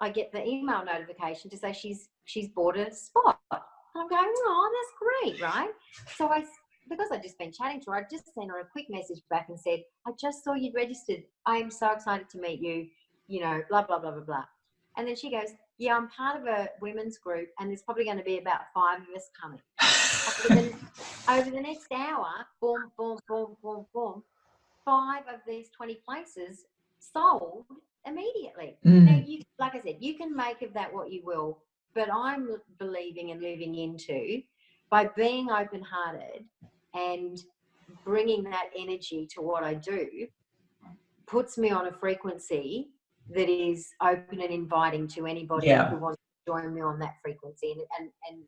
I get the email notification to say she's bought a spot. And I'm going, oh, that's great, right? So because I'd just been chatting to her, I just sent her a quick message back and said, I just saw you'd registered. I am so excited to meet you, blah, blah, blah, blah, blah. And then she goes, yeah, I'm part of a women's group and there's probably going to be about 5 of us coming. Over the next hour, boom, boom, boom, boom, boom, 5 of these 20 places sold immediately. Now, like I said, you can make of that what you will, but I'm believing and moving into by being open-hearted and bringing that energy to what I do, puts me on a frequency that is open and inviting to anybody who wants to join me on that frequency. And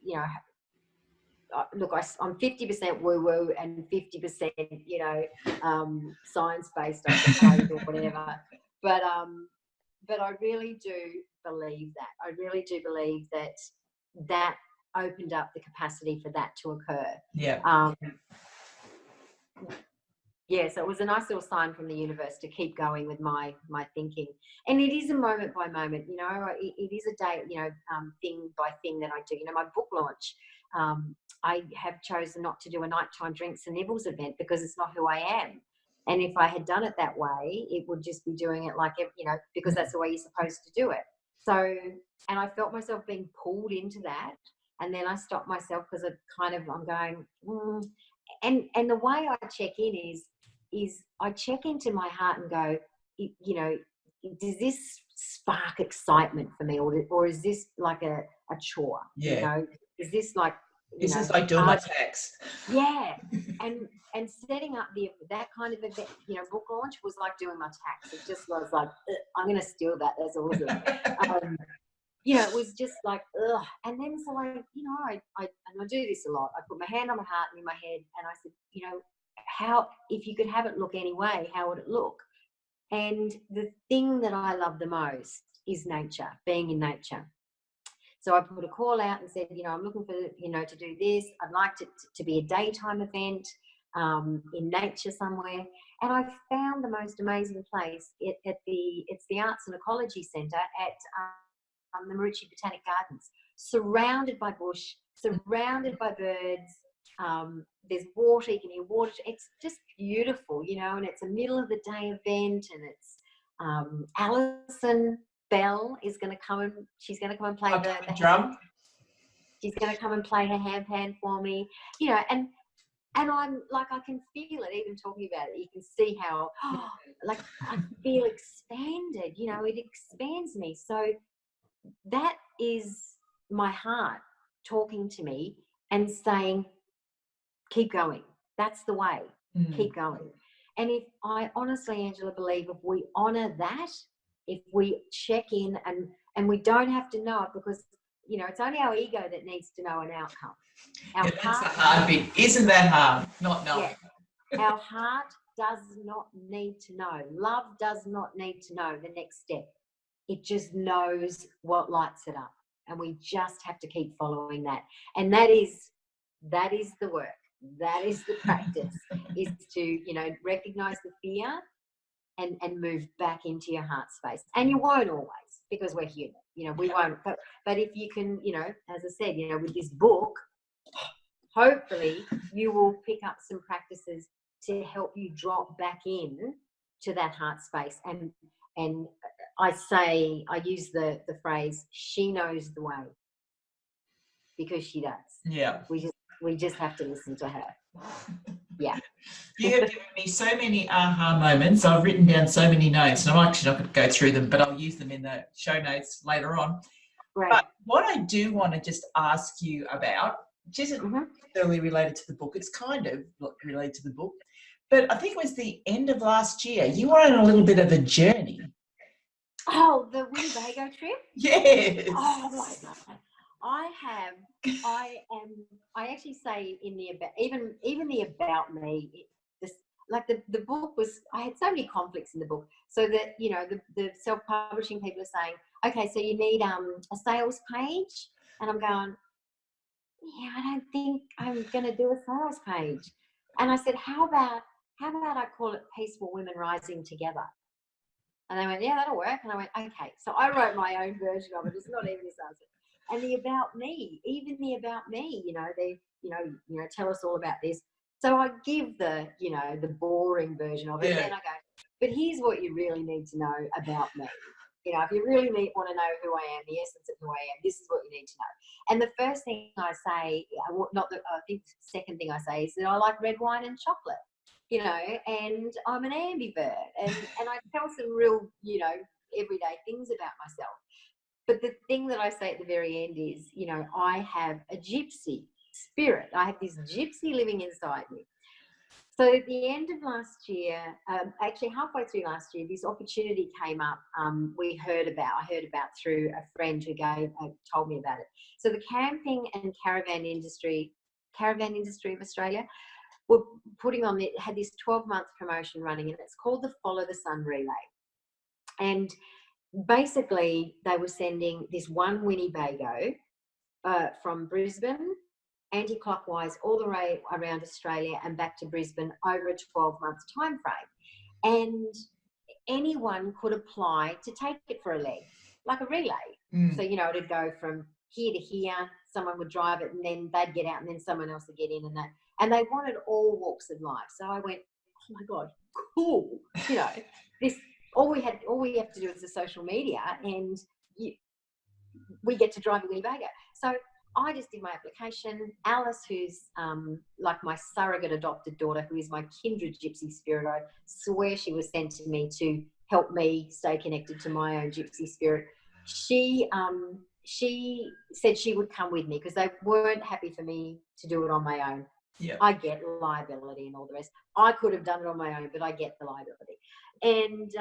you know, look, I'm 50% woo-woo and 50%, you know, science-based, I suppose, or whatever. But I really do believe that. I really do believe that opened up the capacity for that to occur. Yeah. Yeah, so it was a nice little sign from the universe to keep going with my thinking. And it is a moment by moment, you know, it is a day, you know, thing by thing that I do. You know, my book launch, I have chosen not to do a nighttime drinks and nibbles event because it's not who I am. And if I had done it that way, it would just be doing it like, you know, because that's the way you're supposed to do it. So, and I felt myself being pulled into that. And then I stopped myself because I'm going, and the way I check in is I check into my heart and go, you know, does this spark excitement for me, or is this like a chore? Yeah. You know, is this like, this is like doing my tax? Yeah. And setting up that kind of event, you know, book launch was like doing my tax. It just was like, I'm going to steal that. That's awesome. You know, it was just like, ugh. And then so you know, I do this a lot. I put my hand on my heart and in my head, and I said, you know, how, if you could have it look any way, how would it look? And the thing that I love the most is nature, being in nature. So I put a call out and said, you know, I'm looking for, you know, to do this. I'd like to be a daytime event in nature somewhere. And I found the most amazing place it's the Arts and Ecology Centre at the Marucci Botanic Gardens, surrounded by bush, surrounded by birds. There's water, you can hear water. It's just beautiful, you know, and it's a middle of the day event, and it's Alison Bell is going to come and she's going to come and play the drum. She's going to come and play her handpan for me, you know, and I'm like, I can feel it even talking about it. You can see how, like, I feel expanded, you know, it expands me. So that is my heart talking to me and saying, keep going. That's the way. Keep going. And if I honestly, Angela, believe if we honour that, if we check in and we don't have to know it, because, you know, it's only our ego that needs to know an outcome. That's the hard bit. Isn't that hard? Not knowing. Yeah. Our heart does not need to know. Love does not need to know the next step. It just knows what lights it up. And we just have to keep following that. And that is the work. That is the practice, is to, you know, recognize the fear and move back into your heart space. And you won't always, because we're human, you know, we won't. But if you can, you know, as I said, you know, with this book, hopefully you will pick up some practices to help you drop back in to that heart space. And I use the phrase, she knows the way, because she does. Yeah. We just have to listen to her. Yeah. You have given me so many aha moments. I've written down so many notes, and I'm actually not going to go through them, but I'll use them in the show notes later on. Right. But what I do want to just ask you about, which isn't necessarily related to the book, it's kind of related to the book, but I think it was the end of last year, you were on a little bit of a journey. Oh, the Winnebago trip? Yes. Oh my God. I actually say in the about, even the about me, like the book was, I had so many conflicts in the book. So that, you know, the self-publishing people are saying, okay, so you need a sales page. And I'm going, yeah, I don't think I'm going to do a sales page. And I said, how about I call it Peaceful Women Rising Together? And they went, yeah, that'll work. And I went, okay. So I wrote my own version of it. It's not even a sales page. And the about me, even the about me, you know, they, you know, tell us all about this. So I give the, you know, the boring version of it. Yeah. And then I go, but here's what you really need to know about me. You know, if you really want to know who I am, the essence of who I am, this is what you need to know. And the first thing I say, I think the second thing I say is that I like red wine and chocolate, you know, and I'm an ambivert. And I tell some real, you know, everyday things about myself. But the thing that I say at the very end is, you know, I have a gypsy spirit. I had this gypsy living inside me. So at the end of last year, actually halfway through last year, this opportunity came up. I heard about through a friend who told me about it. So the camping and caravan industry of Australia were had this 12-month promotion running, and it's called the Follow the Sun Relay. And basically, they were sending this one Winnebago from Brisbane anti-clockwise all the way around Australia and back to Brisbane over a 12-month time frame. And anyone could apply to take it for a leg, like a relay. So, it'd go from here to here, someone would drive it, and then they'd get out, and then someone else would get in, and they wanted all walks of life. So I went, oh my God, cool. All we have to do is the social media, and we get to drive a Winnebago. So I just did my application. Alice, who's like my surrogate adopted daughter, who is my kindred gypsy spirit, I swear she was sent to me to help me stay connected to my own gypsy spirit. She said she would come with me because they weren't happy for me to do it on my own. Yeah. I get liability and all the rest. I could have done it on my own, but I get the liability. And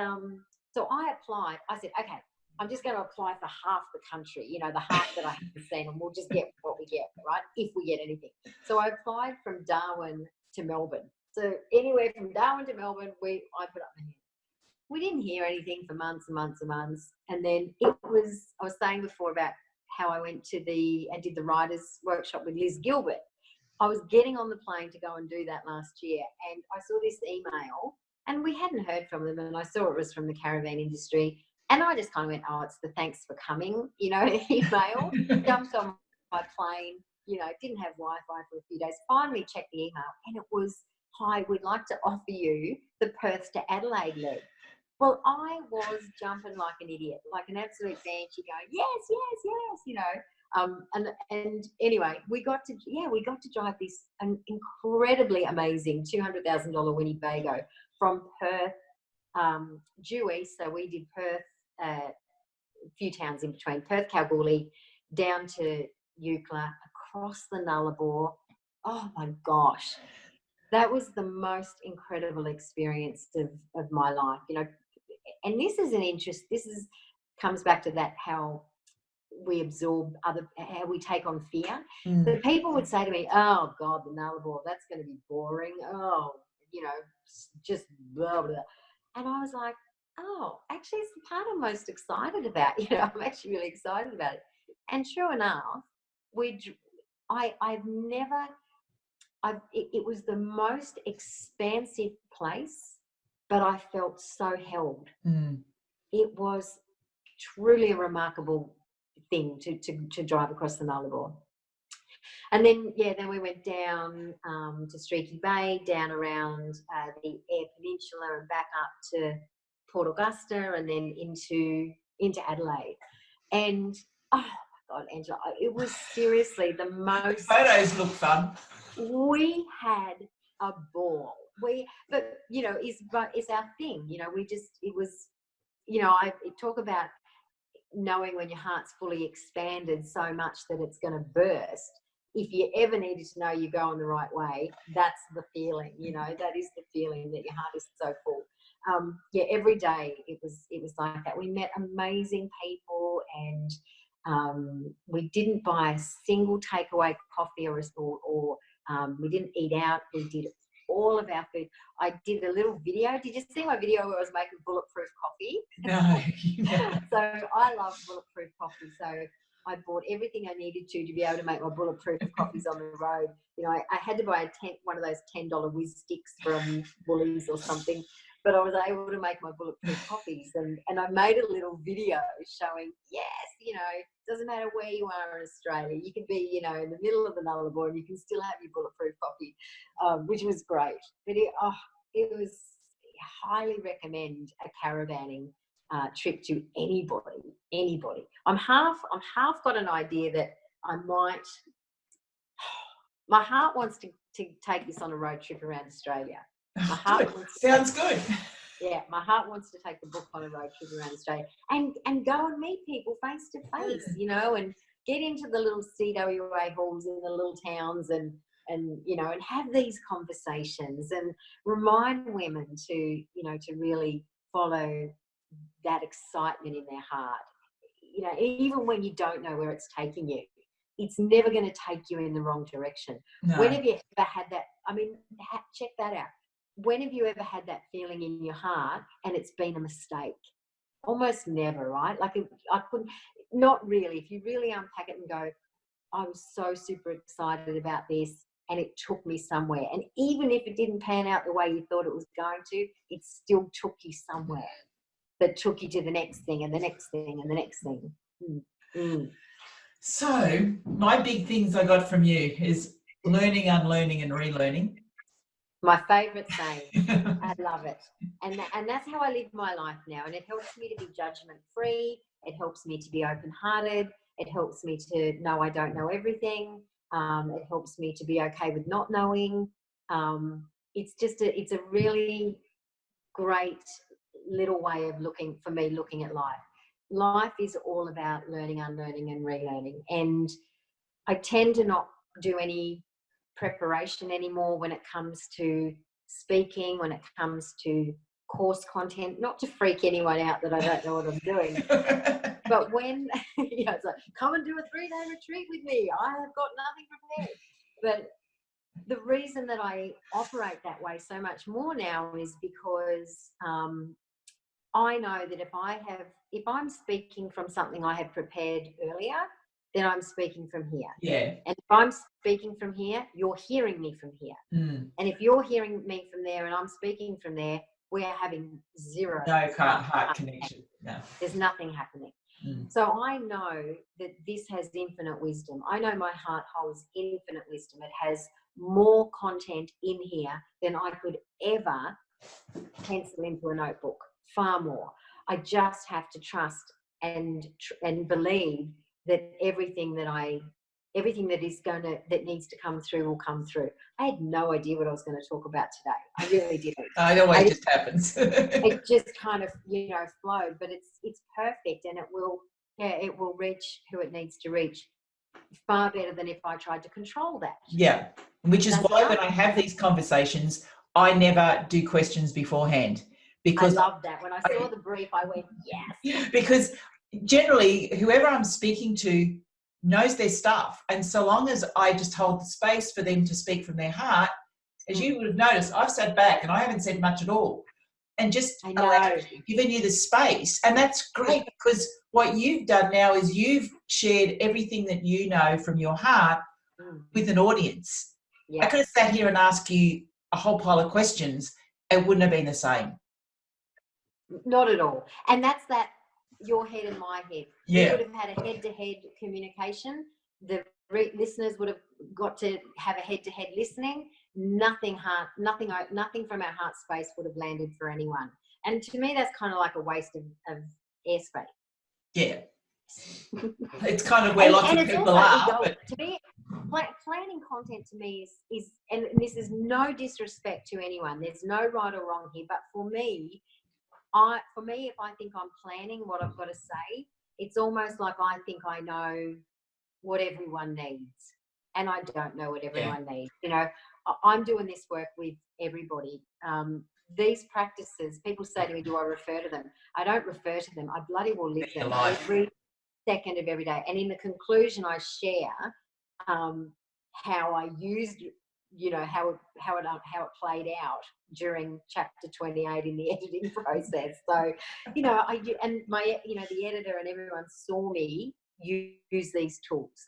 so I applied. I said, okay, I'm just going to apply for half the country, the half that I haven't seen, and we'll just get what we get, right, if we get anything. So I applied from Darwin to Melbourne. So anywhere from Darwin to Melbourne, I put up my hand. We didn't hear anything for months and months and months. And then I was saying before about how I went to and did the writers' workshop with Liz Gilbert. I was getting on the plane to go and do that last year, and I saw this email, and we hadn't heard from them, and I saw it was from the caravan industry. And I just kind of went, oh, it's the thanks for coming, email. Jumped on my plane, didn't have Wi-Fi for a few days. Finally checked the email, and it was, hi, we'd like to offer you the Perth to Adelaide leg. Well, I was jumping like an idiot, like an absolute banshee going, yes. And anyway, we got to drive this an incredibly amazing $200,000 Winnebago from Perth, due east. So we did Perth, a few towns in between, Perth, Kalgoorlie, down to Eucla, across the Nullarbor. Oh my gosh, that was the most incredible experience of my life, And this is comes back to that, how we absorb how we take on fear. The people would say to me, oh God, the Nullarbor, that's going to be boring. Oh, just blah, blah. And I was like, oh, actually it's the part I'm most excited about. I'm actually really excited about it. And true enough, it was the most expansive place, but I felt so held. It was truly a remarkable thing to drive across the Nullarbor. And then we went down to Streaky Bay, down around the Eyre Peninsula, and back up to Port Augusta, and then into Adelaide. And oh my God, Angela, it was seriously the most. Photos look fun. We had a ball. It's our thing. I talk about knowing when your heart's fully expanded so much that it's going to burst. If you ever needed to know you're going the right way, that's the feeling, that is the feeling that your heart is so full. Every day it was like that. We met amazing people, and we didn't buy a single takeaway coffee or we didn't eat out. We did all of our food. I did a little video. Did you see my video where I was making bulletproof coffee? No. So I love bulletproof coffee. So I bought everything I needed to be able to make my bulletproof coffees on the road. I had to buy one of those $10 whiz sticks from Woolies or something, but I was able to make my bulletproof coffees. And I made a little video showing, yes, doesn't matter where you are in Australia. You could be, in the middle of the Nullarbor and you can still have your bulletproof coffee, which was great. But it was, highly recommend a caravanning trip to anybody. I'm half got an idea that I might. My heart wants to take this on a road trip around Australia. My heart sounds good. Yeah, my heart wants to take the book on a road trip around Australia and go and meet people face to face, and get into the little CWA halls in the little towns and have these conversations and remind women to really follow that excitement in their heart. Even when you don't know where it's taking you, it's never going to take you in the wrong direction. No. When have you ever had that? I mean, check that out. When have you ever had that feeling in your heart and it's been a mistake? Almost never, right? Like I couldn't, not really. If you really unpack it and go, I was so super excited about this and it took me somewhere. And even if it didn't pan out the way you thought it was going to, it still took you somewhere. That took you to the next thing and the next thing and the next thing. So my big things I got from you is learning, unlearning and relearning. My favourite saying. I love it. And that's how I live my life now. And it helps me to be judgment-free. It helps me to be open-hearted. It helps me to know I don't know everything. It helps me to be okay with not knowing. It's a really great little way of looking at life. Life is all about learning, unlearning and relearning. And I tend to not do any preparation anymore when it comes to speaking, when it comes to course content, not to freak anyone out that I don't know what I'm doing. But when, it's like, come and do a 3-day retreat with me. I have got nothing prepared. But the reason that I operate that way so much more now is because I know that if I'm speaking from something I have prepared earlier, then I'm speaking from here. Yeah. And if I'm speaking from here, you're hearing me from here. Mm. And if you're hearing me from there and I'm speaking from there, we're having zero. No heart connection. No. There's nothing happening. Mm. So I know that this has infinite wisdom. I know my heart holds infinite wisdom. It has more content in here than I could ever pencil into a notebook. Far more. I just have to trust and believe that everything that needs to come through will come through. I had no idea what I was going to talk about today. I really didn't. It always just happens. It just kind of flowed, but it's perfect, and it will reach who it needs to reach far better than if I tried to control that. Yeah, which is why when I have these conversations, I never do questions beforehand. Because I love that. When I saw the brief, I went, yes. Because generally, whoever I'm speaking to knows their stuff. And so long as I just hold the space for them to speak from their heart, as you would have noticed, I've sat back and I haven't said much at all. And just given you the space. And that's great, because what you've done now is you've shared everything that you know from your heart with an audience. Yeah. I could have sat here and asked you a whole pile of questions. It wouldn't have been the same. Not at all. And that's that your head and my head. Yeah. We would have had a head-to-head communication. The listeners would have got to have a head-to-head listening. Nothing from our heart space would have landed for anyone. And to me, that's kind of like a waste of airspace. Yeah. It's kind of where lots of people are. But to me, planning content to me is, and this is no disrespect to anyone. There's no right or wrong here. But for me, if I think I'm planning what I've got to say, it's almost like I think I know what everyone needs, and I don't know what everyone needs. I'm doing this work with everybody. These practices, people say to me, do I refer to them? I don't refer to them. I bloody well live them every second of every day. And in the conclusion, I share how I used, how it played out during chapter 28 in the editing process. So, the editor and everyone saw me use these tools,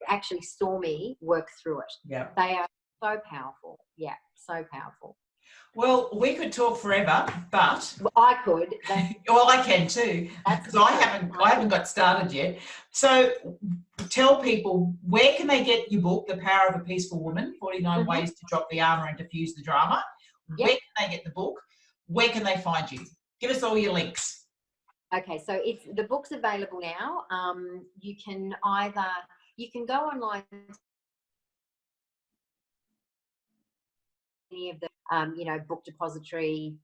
actually saw me work through it. Yeah. They are so powerful. Yeah, so powerful. Well, we could talk forever, but I could. Well, I can too, because I haven't got started yet. So tell people, where can they get your book, The Power of a Peaceful Woman, 49 Ways to Drop the Armour and Diffuse the Drama? Yep. Where can they get the book? Where can they find you? Give us all your links. Okay, so the book's available now. You can go online, any of the Book Depository,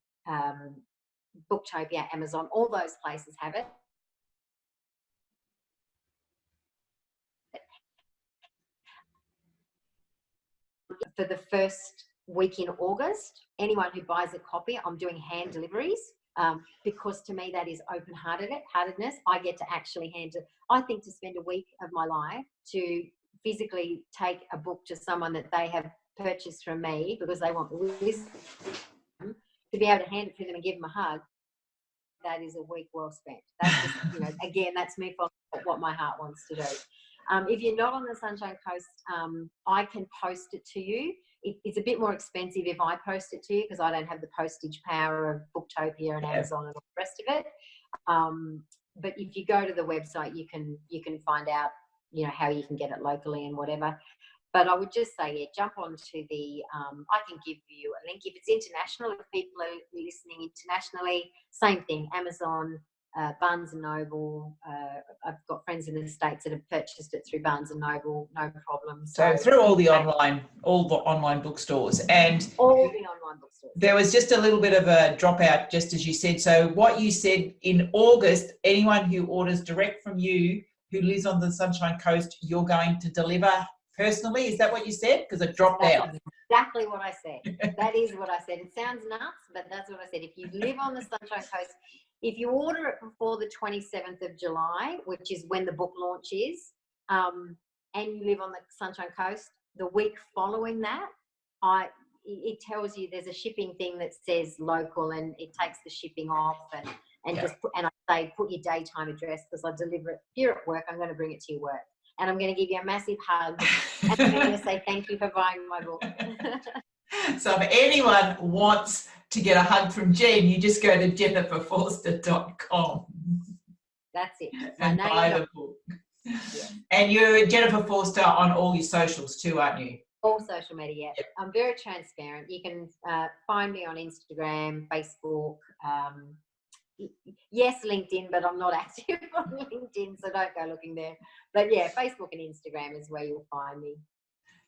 Booktopia, Amazon, all those places have it. for the first week in August, anyone who buys a copy, I'm doing hand deliveries. Because to me that is open-heartedness. I get to actually hand it. I think to spend a week of my life to physically take a book to someone that they have purchased from me because they want wisdom, to be able to hand it to them and give them a hug, that is a week well spent. That's just, again, that's me following what my heart wants to do. If you're not on the Sunshine Coast, I can post it to you. It's a bit more expensive if I post it to you because I don't have the postage power of Booktopia and Amazon and all the rest of it. But if you go to the website, you can find out, how you can get it locally and whatever. But I would just say, jump onto the, I can give you a link. If it's international, if people are listening internationally, same thing, Amazon, Barnes & Noble. I've got friends in the States that have purchased it through Barnes & Noble, no problem. So through all the online bookstores. And all the online bookstores. There was just a little bit of a dropout, just as you said. So what you said, in August, anyone who orders direct from you, who lives on the Sunshine Coast, you're going to deliver personally. Is that what you said? Because it dropped out. Exactly what I said. That is what I said. It sounds nuts, but that's what I said. If you live on the Sunshine Coast, if you order it before the 27th of July, which is when the book launch is, and you live on the Sunshine Coast, the week following that, it tells you there's a shipping thing that says local, and it takes the shipping off, and I say put your daytime address because I deliver it. If you're at work, I'm going to bring it to your work. And I'm going to give you a massive hug. And I'm going to say thank you for buying my book. So if anyone wants to get a hug from Jen, you just go to jenniferforster.com. That's it. And buy the book. Yeah. And you're Jennifer Forster on all your socials too, aren't you? All social media. Yep. I'm very transparent. You can find me on Instagram, Facebook, yes, LinkedIn, but I'm not active on LinkedIn, so don't go looking there. But yeah, Facebook and Instagram is where you'll find me.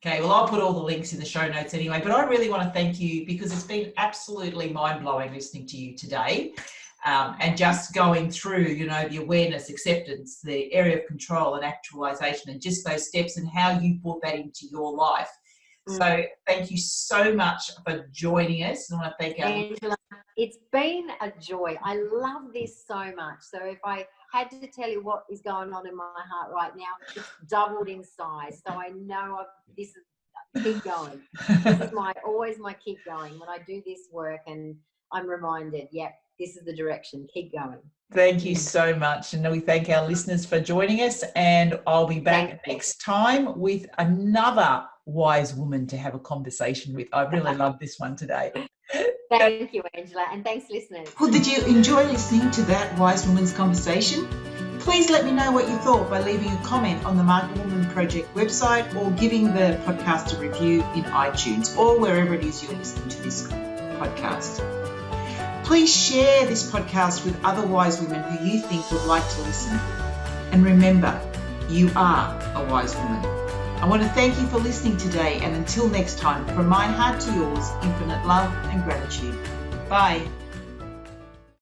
Okay, well, I'll put all the links in the show notes anyway, but I really want to thank you because it's been absolutely mind-blowing listening to you today, and just going through, the awareness, acceptance, the area of control and actualization, and just those steps and how you brought that into your life. So thank you so much for joining us. I want to thank Angela. It's been a joy. I love this so much. So if I had to tell you what is going on in my heart right now, it's doubled in size. So I know keep going. This is always my keep going when I do this work, and I'm reminded, this is the direction. Keep going. Thank you so much. And we thank our listeners for joining us. And I'll be back next time with another wise woman to have a conversation with. I really love this one today. Thank you, Angela. And thanks, listeners. Well, did you enjoy listening to that Wise Woman's conversation? Please let me know what you thought by leaving a comment on the Market Woman Project website or giving the podcast a review in iTunes or wherever it is you're listening to this podcast. Please share this podcast with other wise women who you think would like to listen. And remember, you are a wise woman. I want to thank you for listening today, and until next time, from my heart to yours, infinite love and gratitude. Bye.